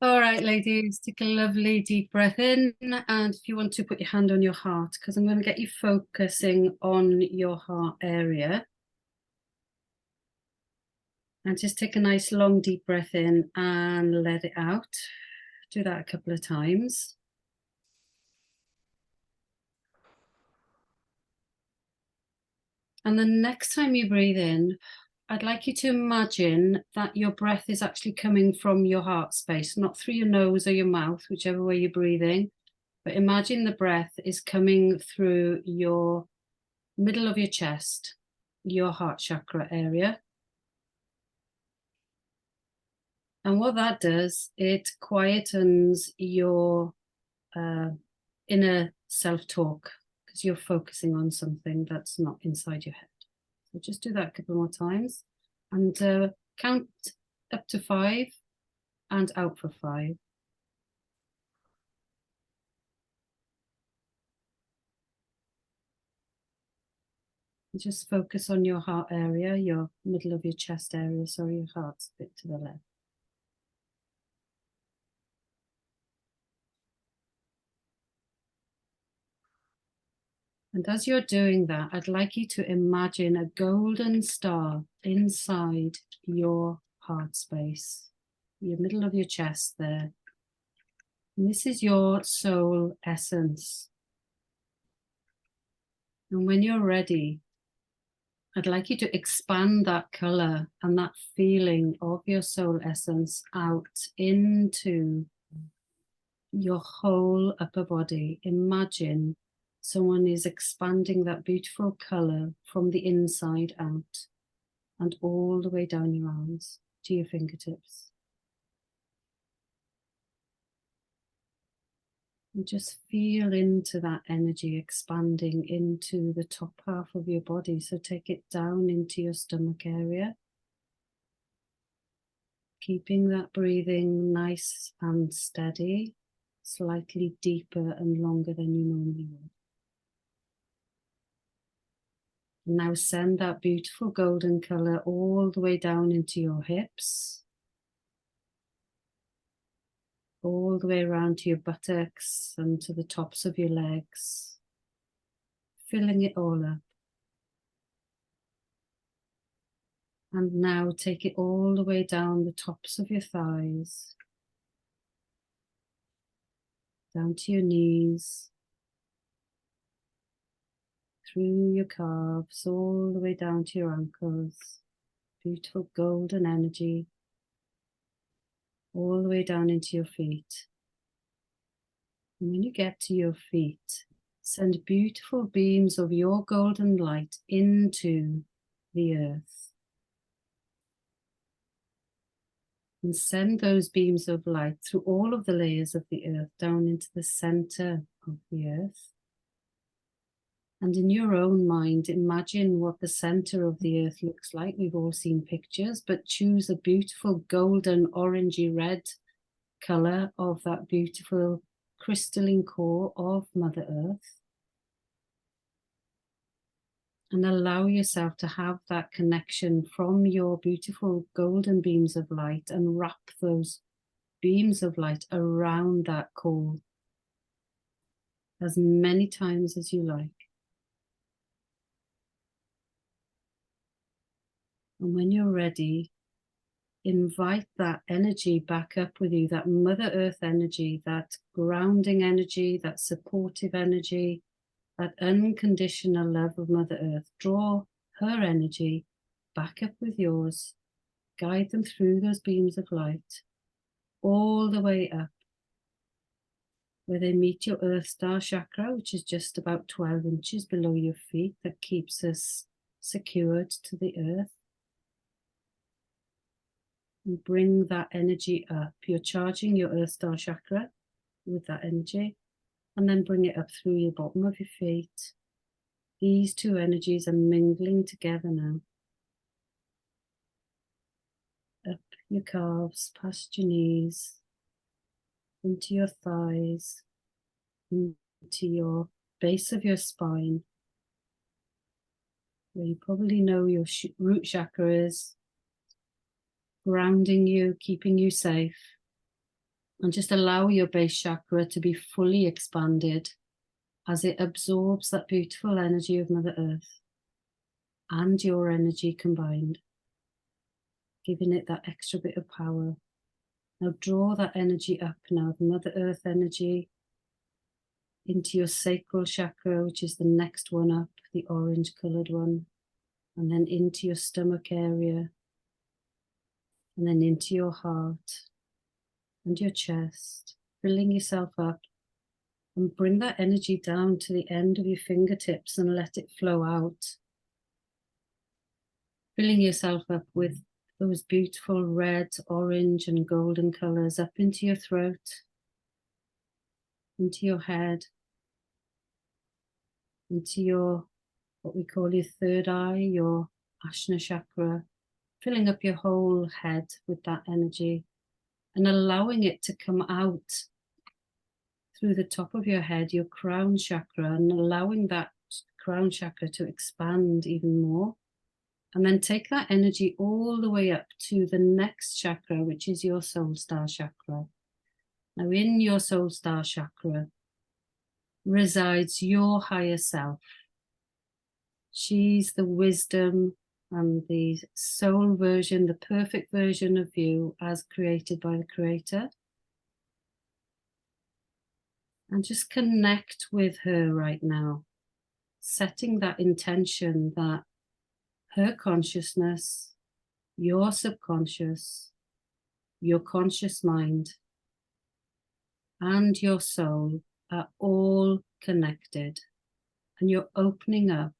All right, ladies, take a lovely deep breath in. And if you want to, put your hand on your heart, because I'm going to get you focusing on your heart area. And just take a nice long deep breath in and let it out. Do that a couple of times. And the next time you breathe in, I'd like you to imagine that your breath is actually coming from your heart space, not through your nose or your mouth, whichever way you're breathing. But imagine the breath is coming through your middle of your chest, your heart chakra area. And what that does, it quietens your inner self-talk, because you're focusing on something that's not inside your head. So just do that a couple more times and count up to 5 and out for 5. And just focus on your heart area, your middle of your chest area, sorry, your heart's a bit to the left. And as you're doing that, I'd like you to imagine a golden star inside your heart space, your middle of your chest there. And this is your soul essence. And when you're ready, I'd like you to expand that color and that feeling of your soul essence out into your whole upper body. Imagine someone is expanding that beautiful color from the inside out and all the way down your arms to your fingertips. And just feel into that energy expanding into the top half of your body. So take it down into your stomach area. Keeping that breathing nice and steady, slightly deeper and longer than you normally would. Now send that beautiful golden color all the way down into your hips, all the way around to your buttocks and to the tops of your legs, filling it all up. And now take it all the way down the tops of your thighs, down to your knees, through your calves, all the way down to your ankles. Beautiful golden energy, all the way down into your feet. And when you get to your feet, send beautiful beams of your golden light into the earth. And send those beams of light through all of the layers of the earth down into the center of the earth. And in your own mind, imagine what the center of the earth looks like. We've all seen pictures, but choose a beautiful golden, orangey red color of that beautiful crystalline core of Mother Earth. And allow yourself to have that connection from your beautiful golden beams of light and wrap those beams of light around that core as many times as you like. And when you're ready, invite that energy back up with you, that Mother Earth energy, that grounding energy, that supportive energy, that unconditional love of Mother Earth. Draw her energy back up with yours. Guide them through those beams of light, all the way up, where they meet your Earth Star chakra, which is just about 12 inches below your feet, that keeps us secured to the earth. And bring that energy up. You're charging your Earth Star chakra with that energy, and then bring it up through your bottom of your feet. These two energies are mingling together now. Up your calves, past your knees, into your thighs, into your base of your spine, where you probably know your root chakra is, grounding you, keeping you safe. And just allow your base chakra to be fully expanded as it absorbs that beautiful energy of Mother Earth and your energy combined, giving it that extra bit of power. Now draw that energy up now, the Mother Earth energy, into your sacral chakra, which is the next one up, the orange coloured one, and then into your stomach area, and then into your heart and your chest, filling yourself up, and bring that energy down to the end of your fingertips and let it flow out, filling yourself up with those beautiful red, orange and golden colours up into your throat, into your head, into your, what we call your third eye, your Ajna chakra, filling up your whole head with that energy and allowing it to come out through the top of your head, your crown chakra, and allowing that crown chakra to expand even more. And then take that energy all the way up to the next chakra, which is your soul star chakra. Now in your soul star chakra resides your higher self. She's the wisdom and the soul version, the perfect version of you as created by the Creator. And just connect with her right now, setting that intention that her consciousness, your subconscious, your conscious mind, and your soul are all connected. And you're opening up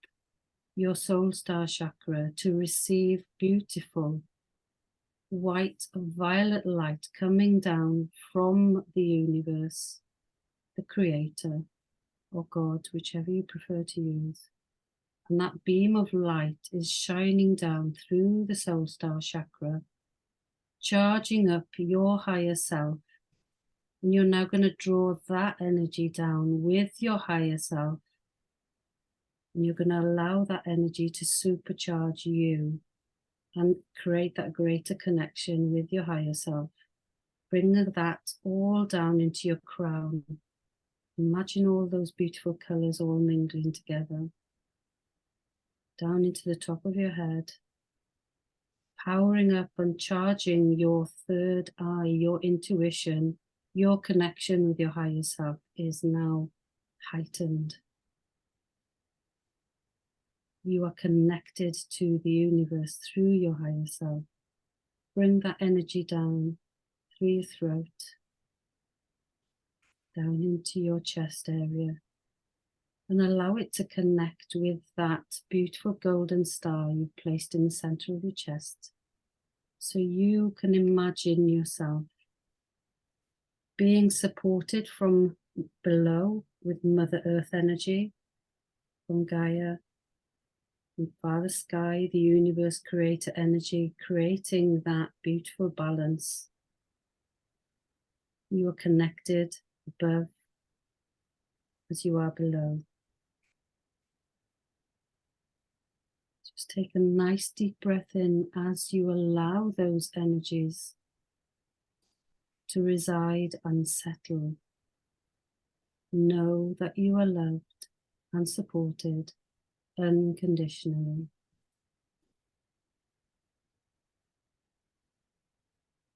your soul star chakra to receive beautiful white violet light coming down from the universe, the Creator, or God, whichever you prefer to use. And that beam of light is shining down through the soul star chakra, charging up your higher self. And you're now going to draw that energy down with your higher self. And you're going to allow that energy to supercharge you and create that greater connection with your higher self. Bring that all down into your crown. Imagine all those beautiful colours all mingling together. Down into the top of your head. Powering up and charging your third eye, your intuition, your connection with your higher self is now heightened. You are connected to the universe through your higher self. Bring that energy down through your throat, down into your chest area, and allow it to connect with that beautiful golden star you've placed in the center of your chest, So you can imagine yourself being supported from below with Mother Earth energy, from Gaia, from Father Sky, the universe creator energy, creating that beautiful balance. You are connected above as you are below. Just take a nice deep breath in as you allow those energies to reside and settle. Know that you are loved and supported unconditionally.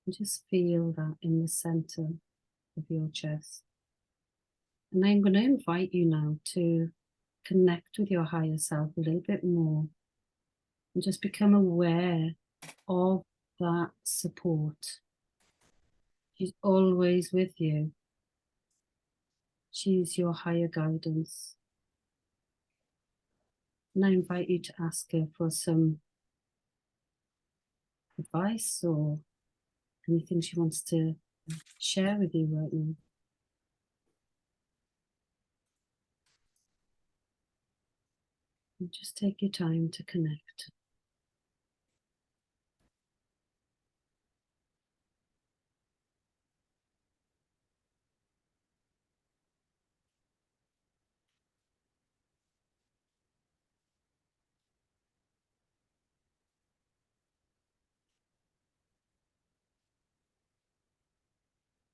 And just feel that in the center of your chest. And I'm going to invite you now to connect with your higher self a little bit more and just become aware of that support. She's always with you. She's your higher guidance. And I invite you to ask her for some advice or anything she wants to share with you right now. And just take your time to connect.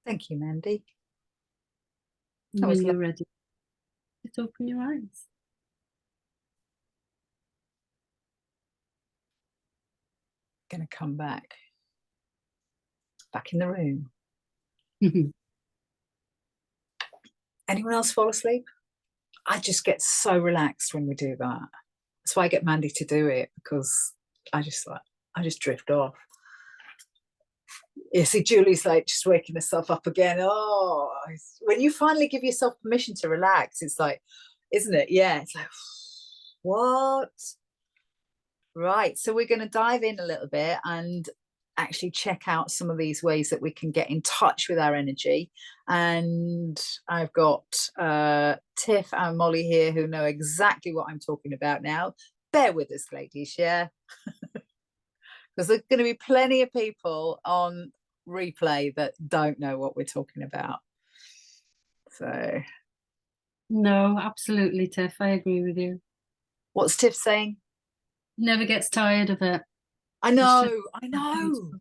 Thank you, Mandy. When you're ready, just open your eyes. Going to come back in the room. Anyone else fall asleep? I just get so relaxed when we do that. That's why I get Mandy to do it, because I just drift off. You see, Julie's like just waking herself up again. Oh, when you finally give yourself permission to relax, it's like, isn't it? Yeah, it's like, what? Right, so we're going to dive in a little bit and actually check out some of these ways that we can get in touch with our energy. And I've got Tiff and Molly here who know exactly what I'm talking about now. Bear with us, ladies, yeah? Because there's going to be plenty of people on replay that don't know what we're talking about. So no, absolutely, Tiff, I agree with you. What's Tiff saying? Never gets tired of it. I know.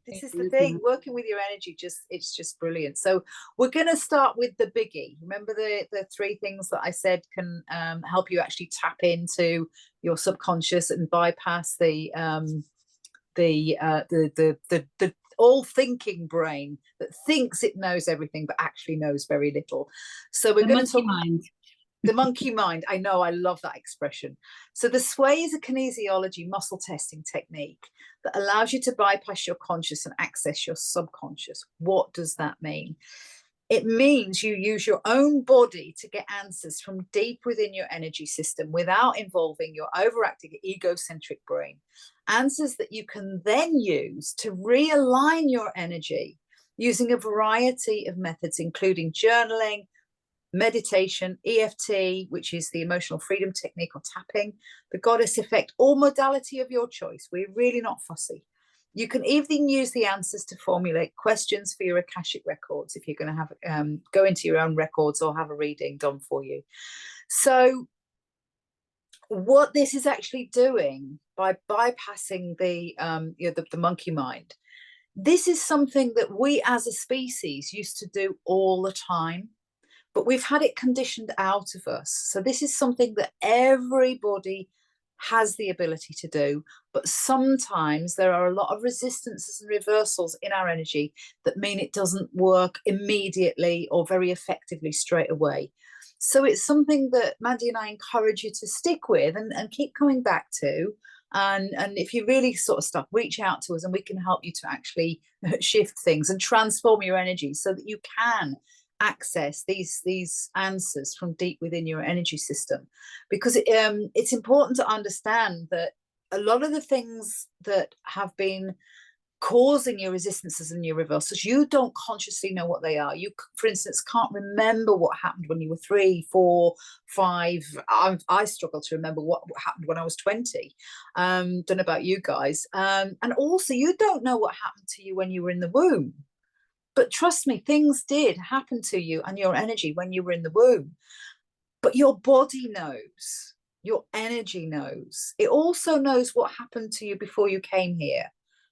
This is the thing. Working with your energy, it's just brilliant. So we're going to start with the biggie. Remember the three things that I said can help you actually tap into your subconscious and bypass the all thinking brain that thinks it knows everything but actually knows very little. So we're going to talk mind. The monkey mind. I know, I love that expression. So the sway is a kinesiology muscle testing technique that allows you to bypass your conscious and access your subconscious. What does that mean? It means you use your own body to get answers from deep within your energy system without involving your overactive egocentric brain. Answers that you can then use to realign your energy using a variety of methods, including journaling, meditation, EFT, which is the emotional freedom technique, or tapping, the goddess effect, or modality of your choice. We're really not fussy. You can even use the answers to formulate questions for your Akashic records if you're going to have go into your own records or have a reading done for you. So what this is actually doing by bypassing the monkey mind, this is something that we as a species used to do all the time, but we've had it conditioned out of us. So this is something that everybody has the ability to do, but sometimes there are a lot of resistances and reversals in our energy that mean it doesn't work immediately or very effectively straight away. So it's something that Mandy and I encourage you to stick with and keep coming back to. And if you really sort of stuck, reach out to us and we can help you to actually shift things and transform your energy so that you can access these answers from deep within your energy system. Because it's important to understand that a lot of the things that have been causing your resistances and your reversals. You don't consciously know what they are. You, for instance, can't remember what happened when you were 3, 4, 5. I struggle to remember what happened when I was 20. Don't know about you guys. And also, you don't know what happened to you when you were in the womb. But trust me, things did happen to you and your energy when you were in the womb. But your body knows. Your energy knows. It also knows what happened to you before you came here.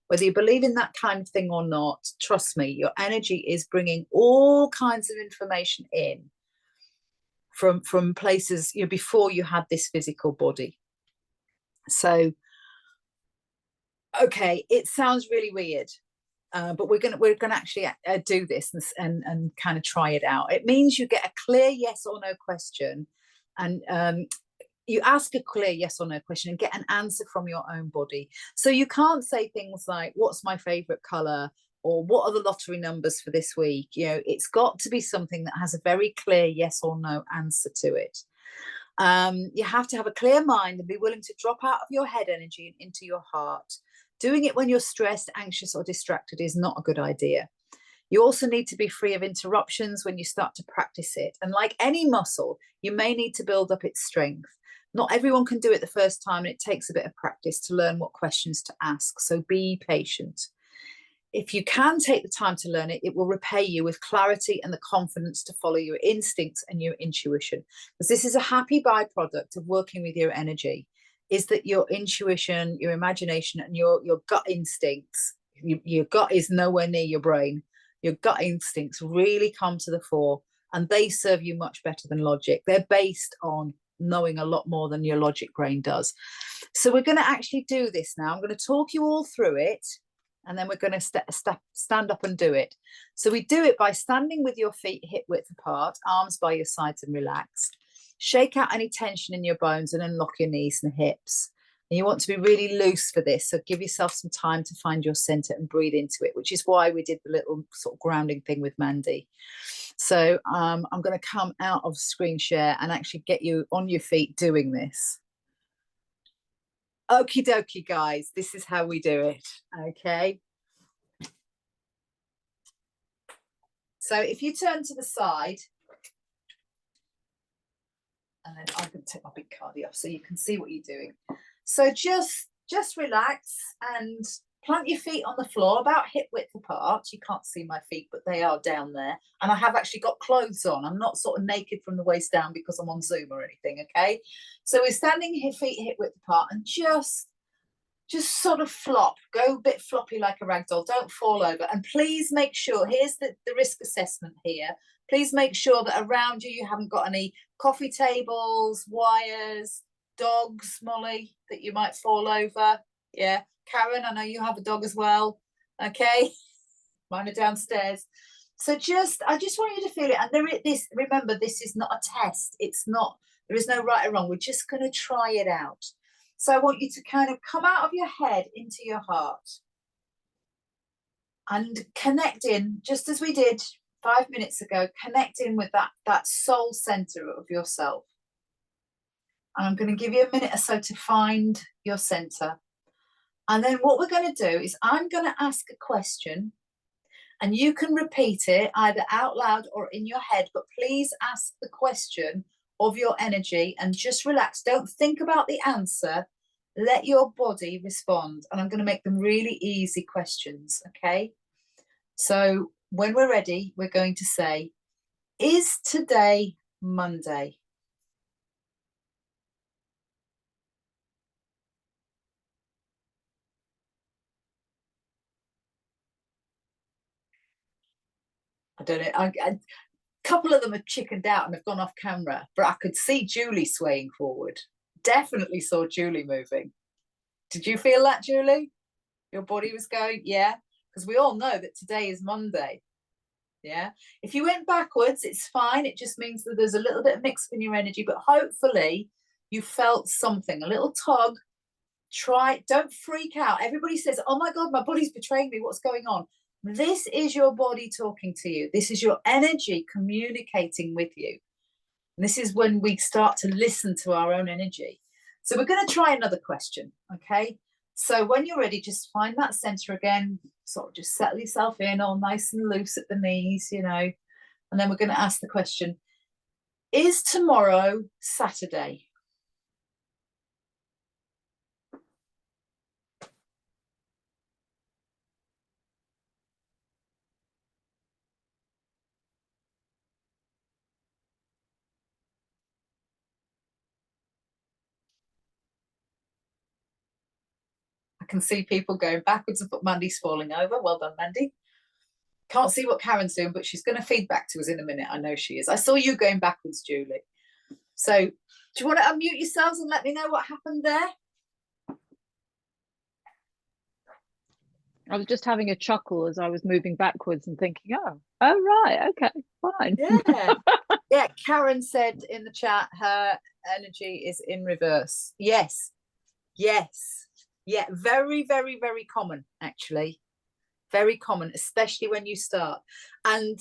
Whether you believe in that kind of thing or not, trust me, your energy is bringing all kinds of information in from places, you know, before you had this physical body. So, okay, it sounds really weird, but we're gonna actually do this and kind of try it out. It means you get a clear yes or no question, and you ask a clear yes or no question and get an answer from your own body. So you can't say things like, what's my favorite color? Or what are the lottery numbers for this week? You know, it's got to be something that has a very clear yes or no answer to it. You have to have a clear mind and be willing to drop out of your head energy and into your heart. Doing it when you're stressed, anxious, or distracted is not a good idea. You also need to be free of interruptions when you start to practice it. And like any muscle, you may need to build up its strength. Not everyone can do it the first time, and it takes a bit of practice to learn what questions to ask. So be patient. If you can take the time to learn it, it will repay you with clarity and the confidence to follow your instincts and your intuition. Because this is a happy byproduct of working with your energy, is that your intuition, your imagination, and your gut instincts, your gut is nowhere near your brain. Your gut instincts really come to the fore, and they serve you much better than logic. They're based on knowing a lot more than your logic brain does. So we're going to actually do this now. I'm going to talk you all through it, and then we're going to stand up and do it. So we do it by standing with your feet hip width apart, arms by your sides and relaxed. Shake out any tension in your bones and unlock your knees and hips. And you want to be really loose for this. So give yourself some time to find your center and breathe into it, which is why we did the little sort of grounding thing with Mandy. So I'm going to come out of screen share and actually get you on your feet doing this. Okie dokie, guys, this is how we do it. Okay. So if you turn to the side, and then I'm going to take my big cardi off so you can see what you're doing. So just relax and plant your feet on the floor about hip width apart. You can't see my feet, but they are down there. And I have actually got clothes on. I'm not sort of naked from the waist down because I'm on Zoom or anything, okay? So we're standing feet hip width apart and just sort of flop. Go a bit floppy like a rag doll. Don't fall over. And please make sure, here's the risk assessment here. Please make sure that around you, you haven't got any coffee tables, wires, dogs, Molly, that you might fall over. Yeah. Karen, I know you have a dog as well. Okay. Mine are downstairs. So I just want you to feel it. And remember, this is not a test. It's not, there is no right or wrong. We're just going to try it out. So I want you to kind of come out of your head into your heart and connect in, just as we did 5 minutes ago, connect in with that soul center of yourself. And I'm going to give you a minute or so to find your center. And then what we're going to do is I'm going to ask a question, and you can repeat it either out loud or in your head, but please ask the question of your energy and just relax. Don't think about the answer. Let your body respond. And I'm going to make them really easy questions, okay? So when we're ready, we're going to say, is today Monday? I don't know. A couple of them have chickened out and have gone off camera, but I could see Julie swaying forward. Definitely saw Julie moving. Did you feel that, Julie? Your body was going, yeah? Because we all know that today is Monday. Yeah. If you went backwards, it's fine. It just means that there's a little bit of mix in your energy, but hopefully you felt something, a little tug. Don't freak out. Everybody says, oh my God, my body's betraying me. What's going on? This is your body talking to you. This is your energy communicating with you. And this is when we start to listen to our own energy. So we're going to try another question, okay? So when you're ready, just find that center again, sort of just settle yourself in, all nice and loose at the knees, you know. And then we're going to ask the question, is tomorrow Saturday? I can see people going backwards and Mandy's falling over. Well done, Mandy. Can't see what Karen's doing, but she's going to feed back to us in a minute. I know she is. I saw you going backwards, Julie. So do you want to unmute yourselves and let me know what happened there? I was just having a chuckle as I was moving backwards and thinking, oh right, okay, fine. Yeah. Yeah, Karen said in the chat her energy is in reverse. Yes. Yes. Yeah, very, very, very common, actually. Very common, especially when you start. And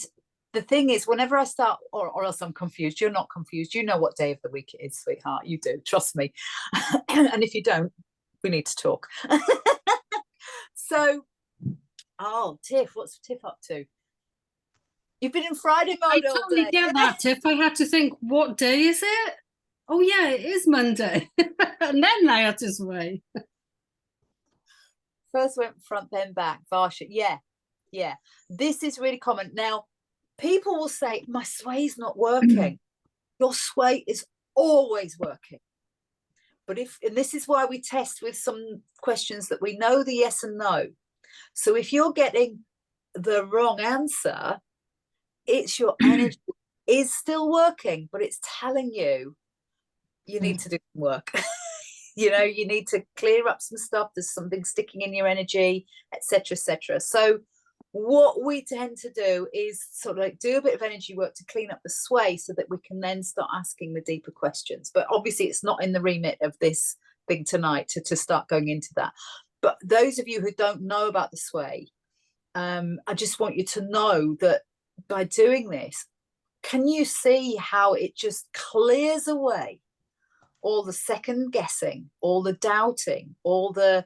the thing is, whenever I start, or else I'm confused, you're not confused. You know what day of the week it is, sweetheart. You do, trust me. And if you don't, we need to talk. So, oh, Tiff, what's Tiff up to? You've been in Friday mode I totally get that, Tiff. I had to think, what day is it? Oh, yeah, it is Monday. And then I had to sway. First went front, then back. Varsha, yeah, yeah. This is really common. Now, people will say, my sway's not working. Your sway is always working. But and this is why we test with some questions that we know the yes and no. So if you're getting the wrong answer, it's your energy is still working, but it's telling you need to do some work. You know, you need to clear up some stuff. There's something sticking in your energy, etc., etc. So what we tend to do is sort of like do a bit of energy work to clean up the sway so that we can then start asking the deeper questions. But obviously it's not in the remit of this thing tonight to start going into that. But those of you who don't know about the sway, I just want you to know that by doing this, can you see how it just clears away all the second guessing, all the doubting, all the,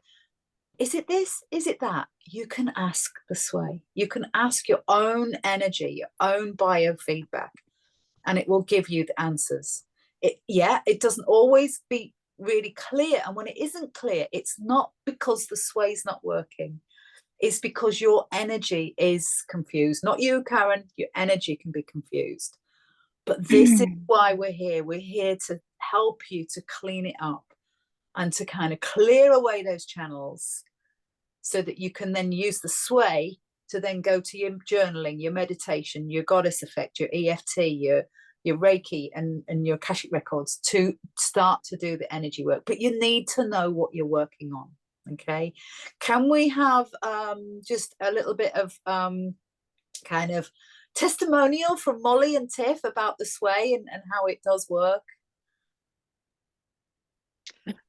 is it this? Is it that? You can ask the sway. You can ask your own energy, your own biofeedback, and it will give you the answers. It doesn't always be really clear. And when it isn't clear, it's not because the sway's not working. It's because your energy is confused. Not you, Karen. Your energy can be confused. But this is why we're here. We're here to help you to clean it up and to kind of clear away those channels so that you can then use the sway to then go to your journaling, your meditation, your goddess effect, your EFT, your Reiki and your Akashic records to start to do the energy work. But you need to know what you're working on. Okay. Can we have just a little bit of kind of testimonial from Molly and Tiff about the sway and how it does work?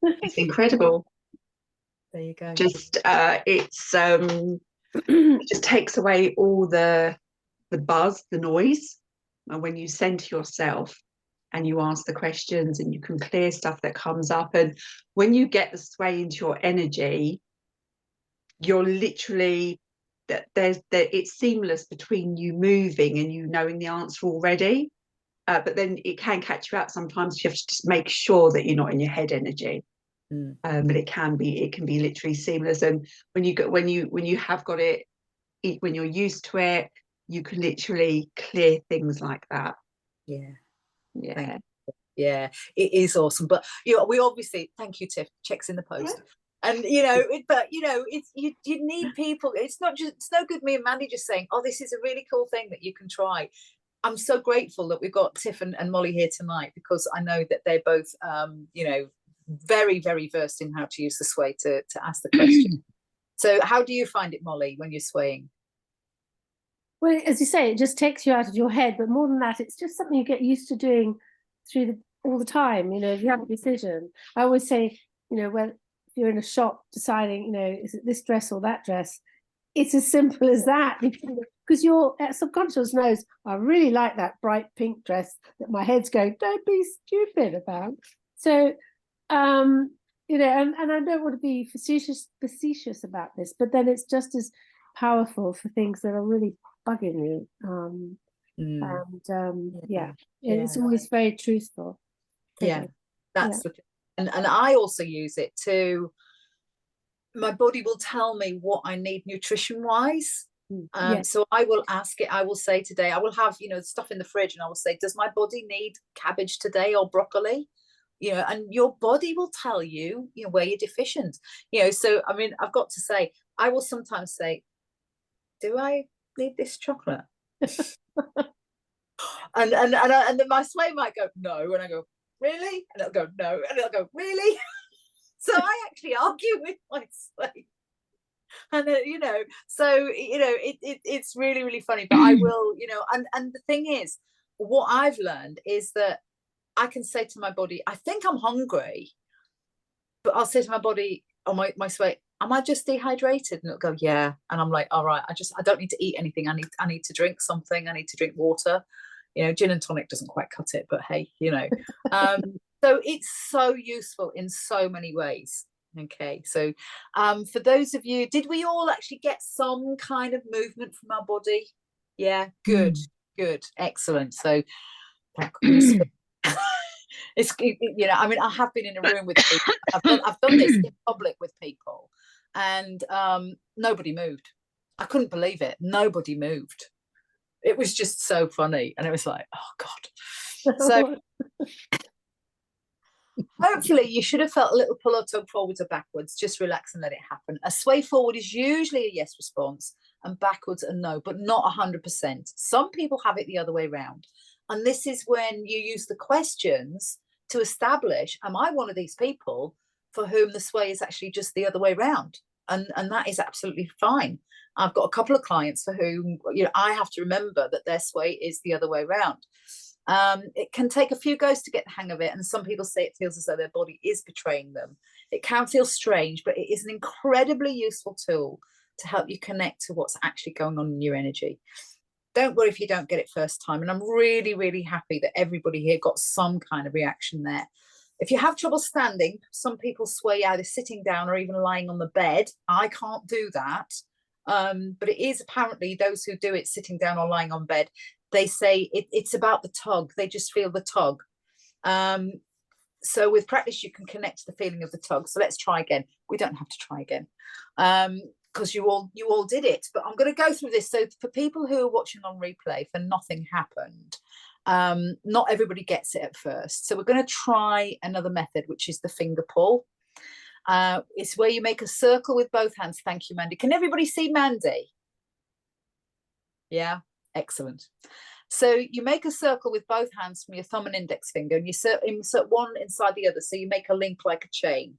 It's incredible. There you go. Just it just takes away all the buzz, the noise, and when you center yourself and you ask the questions and you can clear stuff that comes up, and when you get the sway into your energy, you're literally it's seamless between you moving and you knowing the answer already, but then it can catch you out sometimes. You have to just make sure that you're not in your head energy. But it can be literally seamless, and when you have got it, when you're used to it, you can literally clear things like that. Yeah, it is awesome. But we obviously, thank you, Tiff, checks in the post. And it's you need people. It's no good me and Mandy just saying, oh, this is a really cool thing that you can try. I'm so grateful that we've got Tiff and Molly here tonight, because I know that they're both very, very versed in how to use the sway to ask the question. So how do you find it, Molly, when you're swaying? Well, as you say, it just takes you out of your head, but more than that, it's just something you get used to doing all the time. If you have a decision, I always say, when if you're in a shop deciding, is it this dress or that dress, it's as simple as that, because your subconscious knows, I really like that bright pink dress that my head's going, don't be stupid about. So you know, and I don't want to be facetious about this, but then it's just as powerful for things that are really bugging you. Yeah, it's always very truthful. Yeah, that's the thing. And I also use it to, my body will tell me what I need nutrition wise. So I will ask it, I will say today, I will have, you know, stuff in the fridge, and I will say, does my body need cabbage today or broccoli? You know, and your body will tell you, you know, where you're deficient. You know, so I mean, I've got to say, I will sometimes say, do I need this chocolate? and then my sway might go no, and I go, really? And it'll go no, and it'll go, really? So I actually argue with my sway. And you know, so you know, it's really, really funny. But I will, you know, and the thing is, what I've learned is that I can say to my body, I think I'm hungry, but I'll say to my body, or my sway, am I just dehydrated? And it'll go, yeah. And I'm like, all right, I don't need to eat anything. I need to drink something. I need to drink water. You know, gin and tonic doesn't quite cut it, but hey, you know. So it's so useful in so many ways. Okay, so for those of you, did we all actually get some kind of movement from our body? Yeah, good, excellent. So it's, you know, I mean, I have been in a room with people. I've done this in public with people, and nobody moved. I couldn't believe it. Nobody moved. It was just so funny, and it was like, oh God. So hopefully you should have felt a little pull or tug forwards or backwards. Just relax and let it happen. A sway forward is usually a yes response, and backwards a no, but not 100%. Some people have it the other way around. And this is when you use the questions to establish, am I one of these people for whom the sway is actually just the other way around? And that is absolutely fine. I've got a couple of clients for whom, you know, I have to remember that their sway is the other way around. It can take a few goes to get the hang of it, and some people say it feels as though their body is betraying them. It can feel strange, but it is an incredibly useful tool to help you connect to what's actually going on in your energy. Don't worry if you don't get it first time, and I'm really, really happy that everybody here got some kind of reaction there. If you have trouble standing, some people sway either sitting down or even lying on the bed. I can't do that, but it is apparently those who do it sitting down or lying on bed, they say it's about the tug. They just feel the tug. So with practice, you can connect to the feeling of the tug. So let's try again. We don't have to try again because you all did it. But I'm going to go through this. So for people who are watching on replay, for nothing happened, not everybody gets it at first. So we're going to try another method, which is the finger pull. It's where you make a circle with both hands. Thank you, Mandy. Can everybody see Mandy? Yeah. Excellent. So you make a circle with both hands from your thumb and index finger, and you insert one inside the other, so you make a link like a chain.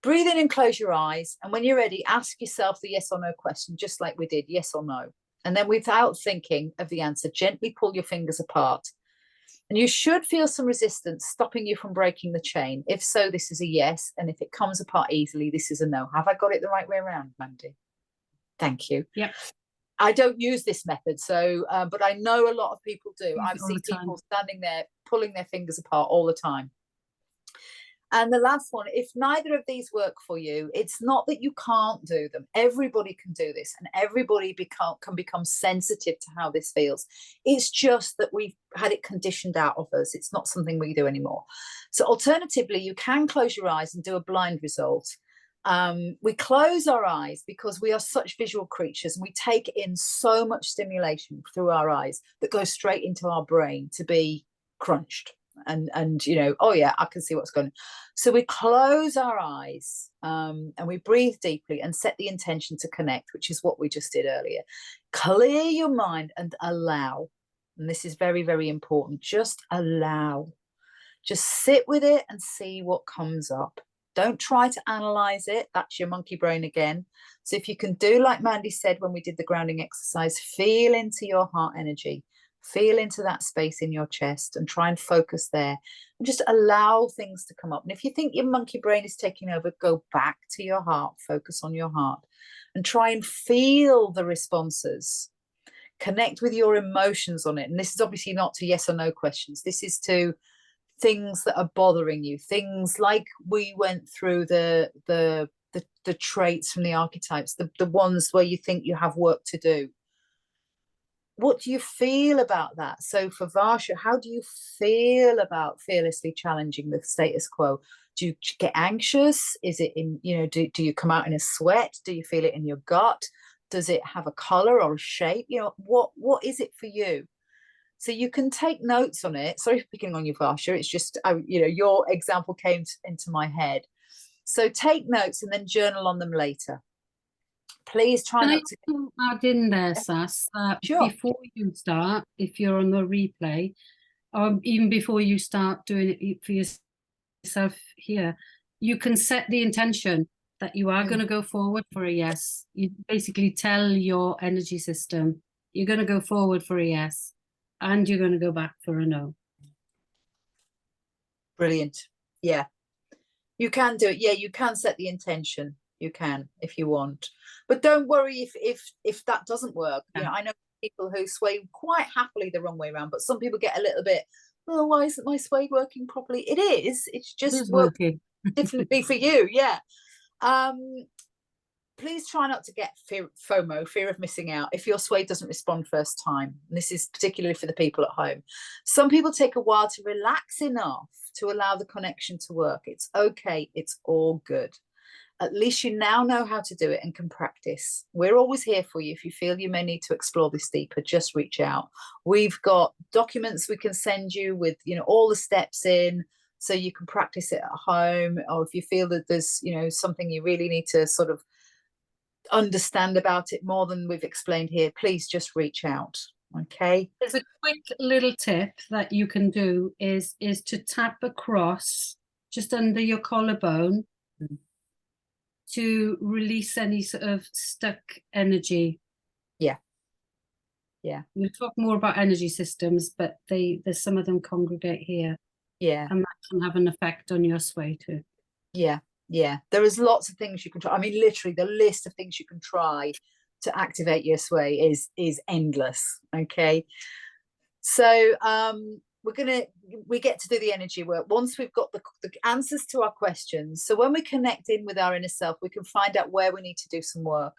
Breathe in and close your eyes, and when you're ready, ask yourself the yes or no question, just like we did, yes or no. And then without thinking of the answer, gently pull your fingers apart. And you should feel some resistance stopping you from breaking the chain. If so, this is a yes, and if it comes apart easily, this is a no. Have I got it the right way around, Mandy? Thank you. Yep. I don't use this method, so but I know a lot of people do. I've seen people standing there pulling their fingers apart all the time. And the last one, if neither of these work for you, it's not that you can't do them. Everybody can do this, and everybody can become sensitive to how this feels. It's just that we've had it conditioned out of us. It's not something we do anymore. So alternatively, you can close your eyes and do a blind result. We close our eyes because we are such visual creatures, and we take in so much stimulation through our eyes that goes straight into our brain to be crunched and you know, oh yeah, I can see what's going on. So we close our eyes and we breathe deeply and set the intention to connect, which is what we just did earlier. Clear your mind and allow, and this is very, very important. Just allow, just sit with it and see what comes up. Don't try to analyze it. That's your monkey brain again. So if you can do like Mandy said when we did the grounding exercise, feel into your heart energy, feel into that space in your chest and try and focus there and just allow things to come up. And if you think your monkey brain is taking over, go back to your heart, focus on your heart and try and feel the responses. Connect with your emotions on it. And this is obviously not to yes or no questions. This is to things that are bothering you, things like we went through the traits from the archetypes, the ones where you think you have work to do. What do you feel about that? So for Varsha, how do you feel about fearlessly challenging the status quo? Do you get anxious? Is it in, you know, do you come out in a sweat? Do you feel it in your gut? Does it have a color or a shape? You know, what is it for you? So you can take notes on it. Sorry for picking on you, Varsha. It's just, you know, your example came into my head. So take notes and then journal on them later. Please try not to add in there, Sass, sure. Before you start, if you're on the replay, or even before you start doing it for yourself here, you can set the intention that you are going to go forward for a yes. You basically tell your energy system you're going to go forward for a yes, and you're going to go back for a no. Brilliant. Yeah, you can do it. Yeah, you can set the intention. You can if you want, but don't worry if that doesn't work. You know, I know people who sway quite happily the wrong way around, but some people get a little bit, oh, why isn't my sway working properly? It is. It's just working differently for you. Yeah. Please try not to get FOMO, fear of missing out, if your sway doesn't respond first time. And this is particularly for the people at home. Some people take a while to relax enough to allow the connection to work. It's okay. It's all good. At least you now know how to do it and can practice. We're always here for you. If you feel you may need to explore this deeper, just reach out. We've got documents we can send you with, you know, all the steps in, so you can practice it at home. Or if you feel that there's, you know, something you really need to sort of understand about it more than we've explained here, please just reach out. Okay. There's a quick little tip that you can do is to tap across just under your collarbone to release any sort of stuck energy. Yeah. Yeah. We'll talk more about energy systems, but there's some of them congregate here. Yeah. And that can have an effect on your sway too. Yeah. Yeah. There is lots of things you can try. I mean, literally the list of things you can try to activate your sway is endless. Okay. So we get to do the energy work once we've got the answers to our questions. So when we connect in with our inner self, we can find out where we need to do some work.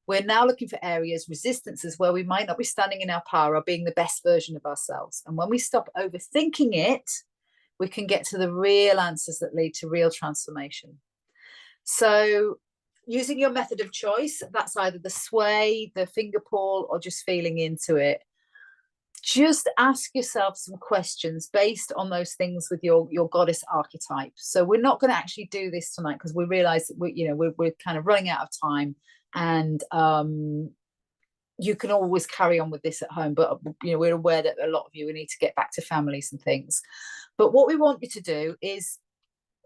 We're now looking for areas, resistances, where we might not be standing in our power or being the best version of ourselves. And when we stop overthinking it, we can get to the real answers that lead to real transformation. So using your method of choice, that's either the sway, the finger pull, or just feeling into it. Just ask yourself some questions based on those things with your goddess archetype. So we're not going to actually do this tonight because we realize that we're kind of running out of time, and you can always carry on with this at home, but you know, we're aware that a lot of you need to get back to families and things. But what we want you to do is,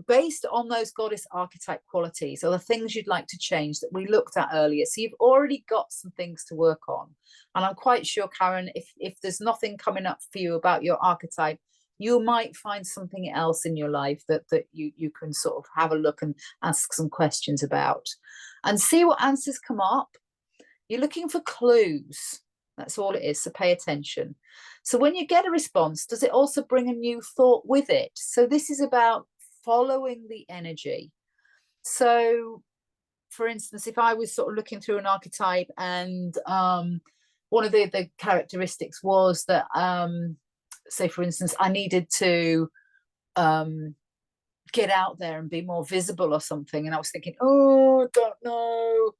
based on those goddess archetype qualities, are the things you'd like to change that we looked at earlier. So you've already got some things to work on. And I'm quite sure, Karen, if there's nothing coming up for you about your archetype, you might find something else in your life that you can sort of have a look and ask some questions about and see what answers come up. You're looking for clues. That's all it is. So pay attention. So when you get a response, does it also bring a new thought with it? So this is about following the energy. So for instance, if I was sort of looking through an archetype and one of the characteristics was that say for instance I needed to get out there and be more visible or something, and I was thinking, oh, I don't know,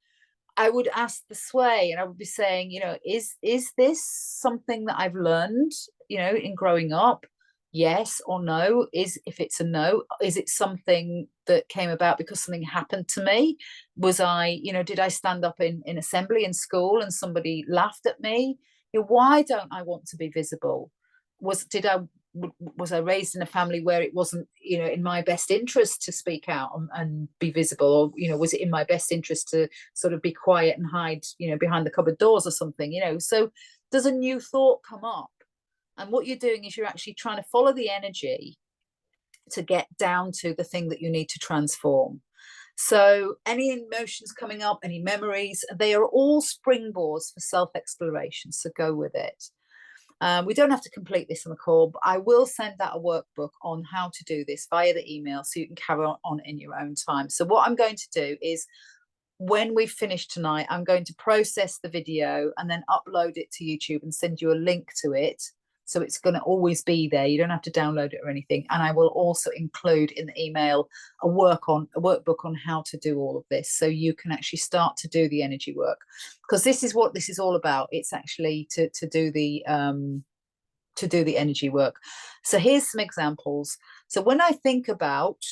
I would ask the sway and I would be saying, you know, is this something that I've learned, you know, in growing up? Yes or no. If it's a no, is it something that came about because something happened to me? Was I, you know, did I stand up in assembly in school and somebody laughed at me? You know, why don't I want to be visible? Was I raised in a family where it wasn't, you know, in my best interest to speak out and be visible? Or, you know, was it in my best interest to sort of be quiet and hide, you know, behind the cupboard doors or something, you know? So does a new thought come up? And what you're doing is you're actually trying to follow the energy to get down to the thing that you need to transform. So any emotions coming up, any memories, they are all springboards for self-exploration. So go with it. We don't have to complete this on the call, but I will send out a workbook on how to do this via the email so you can carry on in your own time. So what I'm going to do is, when we've finished tonight, I'm going to process the video and then upload it to YouTube and send you a link to it. So it's going to always be there. You don't have to download it or anything. And I will also include in the email a workbook on how to do all of this, so you can actually start to do the energy work, because this is what this is all about. It's actually to do the energy work. So here's some examples. So when I think about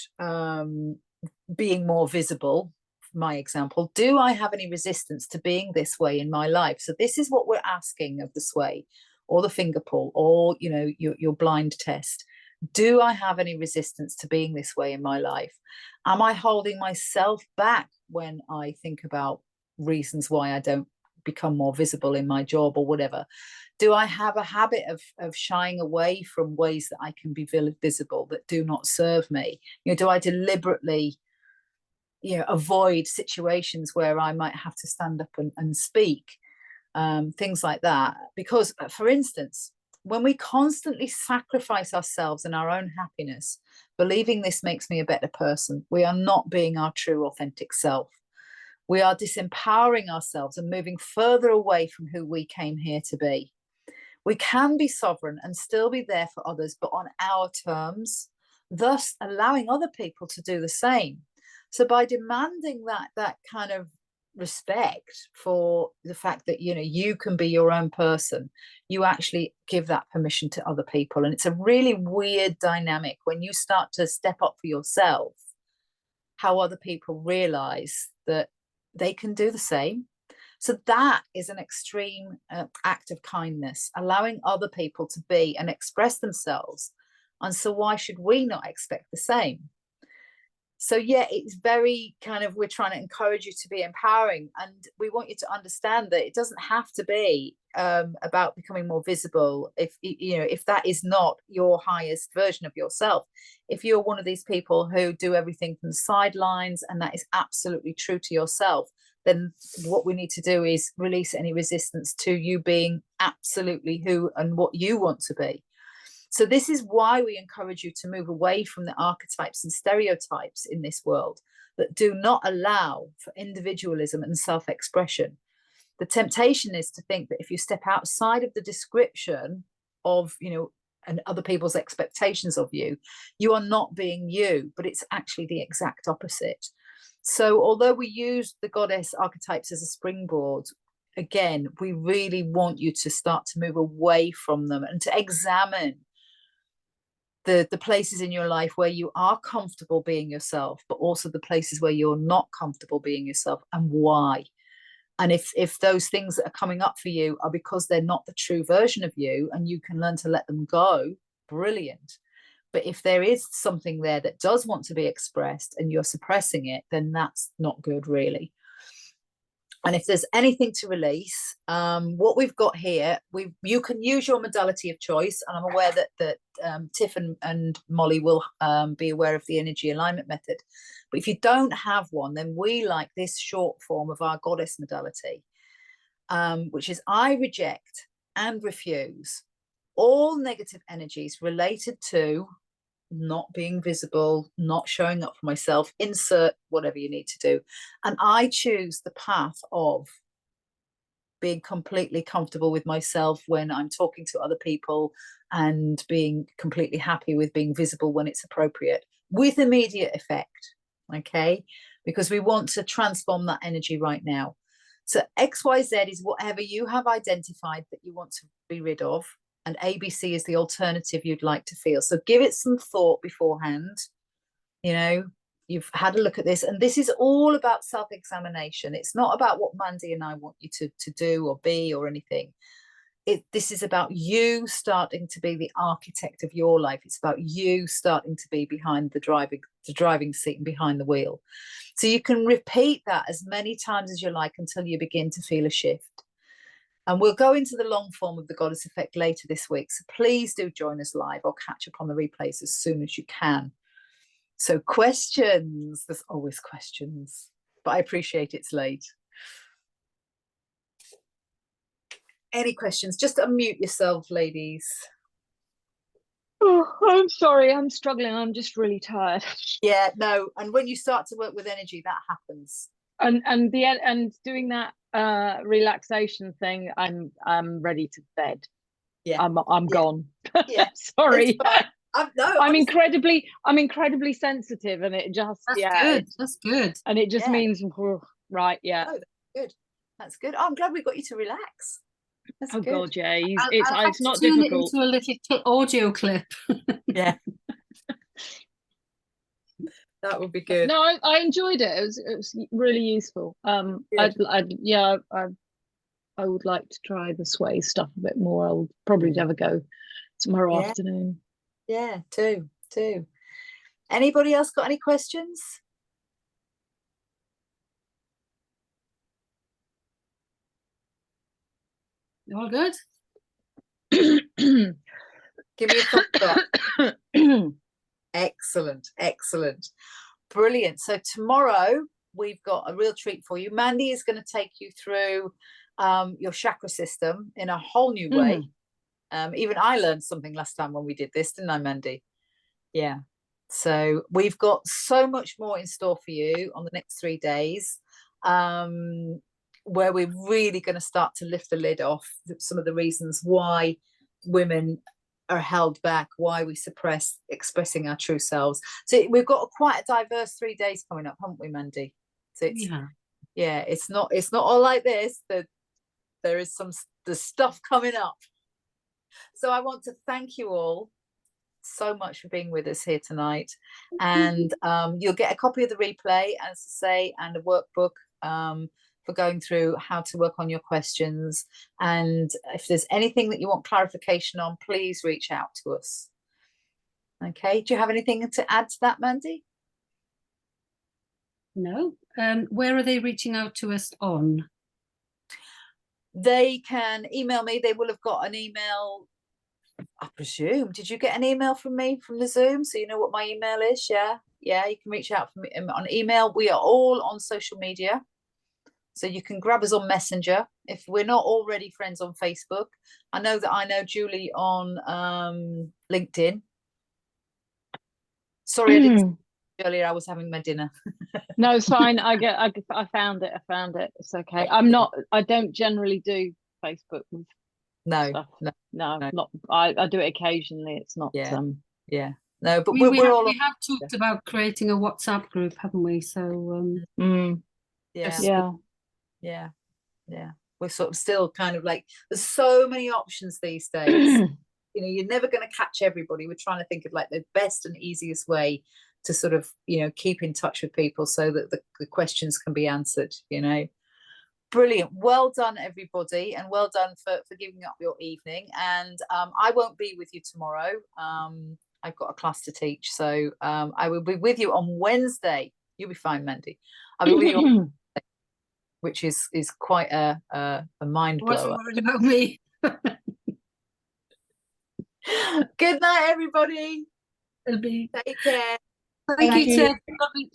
being more visible, my example, do I have any resistance to being this way in my life? So this is what we're asking of the sway or the finger pull, or your blind test. Do I have any resistance to being this way in my life? Am I holding myself back when I think about reasons why I don't become more visible in my job or whatever? Do I have a habit of shying away from ways that I can be visible that do not serve me? Do I deliberately avoid situations where I might have to stand up and speak, things like that? Because, for instance, when we constantly sacrifice ourselves and our own happiness, believing this makes me a better person, we are not being our true, authentic self. We are disempowering ourselves and moving further away from who we came here to be. We can be sovereign and still be there for others, but on our terms, thus allowing other people to do the same. So by demanding that kind of respect for the fact that you can be your own person, you actually give that permission to other people. And it's a really weird dynamic when you start to step up for yourself, how other people realize that they can do the same. So that is an extreme act of kindness, allowing other people to be and express themselves. And so why should we not expect the same? So yeah, it's very kind of, we're trying to encourage you to be empowering, and we want you to understand that it doesn't have to be about becoming more visible if that is not your highest version of yourself. If you're one of these people who do everything from the sidelines and that is absolutely true to yourself, then what we need to do is release any resistance to you being absolutely who and what you want to be. So this is why we encourage you to move away from the archetypes and stereotypes in this world that do not allow for individualism and self-expression. The temptation is to think that if you step outside of the description of, and other people's expectations of you, you are not being you, but it's actually the exact opposite. So although we use the goddess archetypes as a springboard, again, we really want you to start to move away from them and to examine the places in your life where you are comfortable being yourself, but also the places where you're not comfortable being yourself, and why. And if those things that are coming up for you are because they're not the true version of you and you can learn to let them go, brilliant. But if there is something there that does want to be expressed and you're suppressing it, then that's not good, really. And if there's anything to release, what we've got here, you can use your modality of choice. And I'm aware that Tiff and Molly will be aware of the energy alignment method. But if you don't have one, then we like this short form of our goddess modality, which is I reject and refuse all negative energies related to not being visible, not showing up for myself, insert whatever you need to do. And I choose the path of being completely comfortable with myself when I'm talking to other people, and being completely happy with being visible when it's appropriate, with immediate effect, okay? Because we want to transform that energy right now. So XYZ is whatever you have identified that you want to be rid of, and ABC is the alternative you'd like to feel. So give it some thought beforehand. You've had a look at this, and this is all about self-examination. It's not about what Mandy and I want you to do or be or anything. This is about you starting to be the architect of your life. It's about you starting to be behind the driving seat and behind the wheel. So you can repeat that as many times as you like until you begin to feel a shift. And we'll go into the long form of the goddess effect later this week. So please do join us live or catch up on the replays as soon as you can. So questions, there's always questions, but I appreciate it's late. Any questions? Just unmute yourself, ladies. Oh, I'm sorry, I'm struggling. I'm just really tired. Yeah, no. And when you start to work with energy, that happens. And doing that relaxation thing, I'm ready to bed. Yeah, I'm gone. Yeah, sorry. I'm incredibly sensitive, and it just That's good. And it just means right, yeah. Oh, that's good. Oh, I'm glad we got you to relax. That's good. God, yeah. I'll It's not turn difficult. it into a little audio clip. Yeah. That would be good. No, I enjoyed it. It was really useful. I would like to try the sway stuff a bit more. I'll probably never go tomorrow afternoon. Yeah, too. Anybody else got any questions? All good. Give me a thumbs up. Excellent. Brilliant. So tomorrow we've got a real treat for you. Mandy is going to take you through your chakra system in a whole new way. Even I learned something last time when we did this, didn't I, Mandy? Yeah. So we've got so much more in store for you on the next 3 days, where we're really going to start to lift the lid off some of the reasons why women are held back, why we suppress expressing our true selves. So we've got quite a diverse 3 days coming up, haven't we, Mandy? So it's not all like this. There is the stuff coming up. So I want to thank you all so much for being with us here tonight, and you'll get a copy of the replay, as I say, and a workbook for going through how to work on your questions. And if there's anything that you want clarification on, please reach out to us. Okay, do you have anything to add to that, Mandy? No. Where are they reaching out to us on? They can email me. They will have got an email, I presume. Did you get an email from me from the Zoom, so you know what my email is? Yeah, you can reach out for me on email. We are all on social media, so you can grab us on Messenger if we're not already friends on Facebook. I know Julie on LinkedIn. Sorry, I didn't earlier. I was having my dinner. No, it's fine. I found it. It's okay. I don't generally do Facebook. No. Not. I do it occasionally. It's not. No, but we have talked about creating a WhatsApp group, haven't we? So we're sort of still kind of like, there's so many options these days. You know, you're never going to catch everybody. We're trying to think of like the best and easiest way to sort of, keep in touch with people so that the questions can be answered. Brilliant. Well done, everybody, and well done for giving up your evening. And I won't be with you tomorrow. I've got a class to teach, so I will be with you on Wednesday. You'll be fine, Mandy. I'll be with you on Wednesday, which is quite a mind blower. What's worried about me? Good night, everybody. Take care. Thank you, Ted.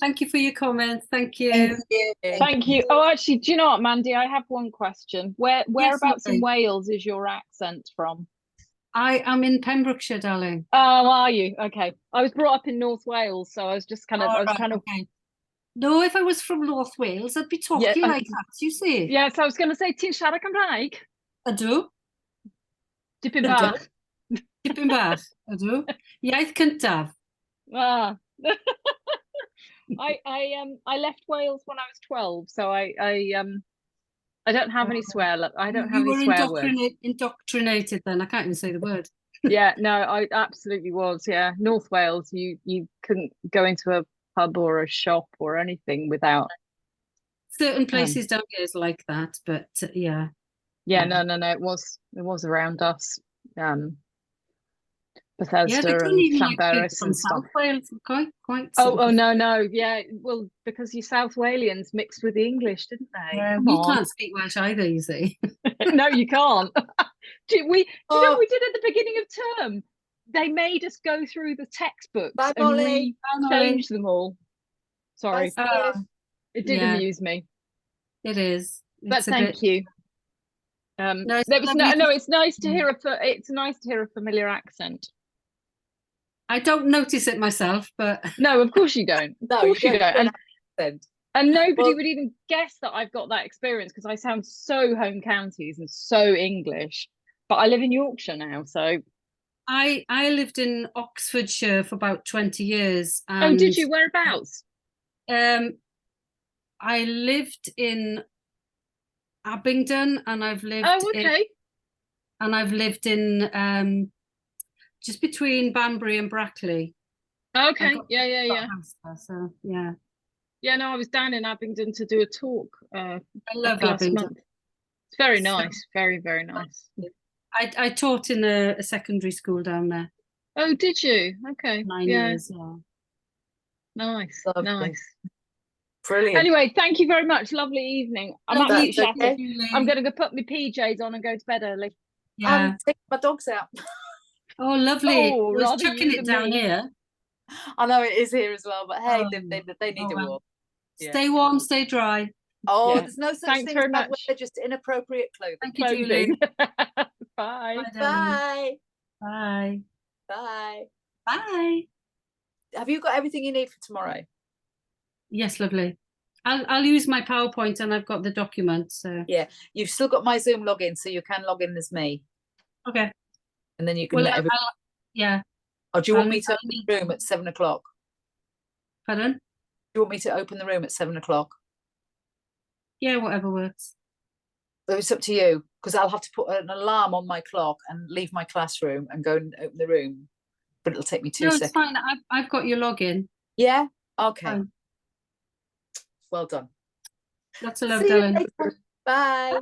Thank you for your comments. Thank you. Thank you. Oh, actually, do you know what, Mandy? I have one question. Whereabouts in Wales is your accent from? I am in Pembrokeshire, darling. Oh, are you? Okay. I was brought up in North Wales, so I was just kind of. Okay. No, if I was from North Wales, I'd be talking like that. You see? Yes, I was going to say, ti'n siarad Cymraeg? Ydw. Dipyn bach. Dipyn bach. Ydw. Iaith cyntaf. Ah. I left Wales when I was 12, so I don't have any swear. I don't have any swear words. You were indoctrinated then. I can't even say the word. Yeah, no, I absolutely was. Yeah, North Wales, you couldn't go into a pub or a shop or anything without. Certain places down here is like that, but yeah. Yeah, no, it was around us. Bethesda and Llanberis and stuff. South Wales, quite. Oh no, yeah. Well, because you South Walians mixed with the English, didn't they? Yeah, we can't speak Welsh either, you see. No, you can't. Do you know what we did at the beginning of term? They made us go through the textbooks and change them all. Sorry, it did amuse me. It is. But thank you. No, it's there was lovely to- it's nice to hear it's nice to hear a familiar accent. I don't notice it myself, but No, of course you don't. Of No, course you don't. And nobody Well- would even guess that I've got that experience because I sound so home counties and so English. But I live in Yorkshire now, so. I lived in Oxfordshire for about 20 years. Oh, did you? Whereabouts? I lived in Abingdon, and I've lived Oh, okay. in just between Banbury and Brackley. Okay. Yeah. So yeah. Yeah, no, I was down in Abingdon to do a talk I love last Abingdon. month. It's very So- nice, very, very nice. I taught in a secondary school down there. Oh, did you? Okay. 9 Yeah, years. Yeah. nice, Lovely. nice. Brilliant. Anyway, thank you very much. Lovely evening. I'm Lovely absolutely That's shattered. okay. I'm going to go put my PJs on and go to bed early. Yeah. I'm taking my dogs out. Oh, lovely. Oh, It was rather chucking you it than down me. here. I know it is here as well, but hey, Oh, they need a well. walk. Yeah. Stay warm, stay dry. Oh, Yeah. there's no such Thanks thing as very bad much. weather, just inappropriate clothing. Thank you, Julie. Clothing. Bye. Bye, darling. Bye. Bye. Bye. Bye. Have you got everything you need for tomorrow? Yes, lovely. I'll use my PowerPoint, and I've got the document. So Yeah, you've still got my Zoom login, so you can log in as me, okay. and then you can Well, let everyone. yeah. Or do you want I'll- me to open the room at 7 o'clock? Pardon? Do you want me to open the room at 7 o'clock? Yeah, whatever works. So it's up to you, because I'll have to put an alarm on my clock and leave my classroom and go and open the room, but it'll take me 2 No, seconds. it's fine. I've got your login. Yeah. Okay. Fine. Well done. Lots of love, See you darling. later. Bye.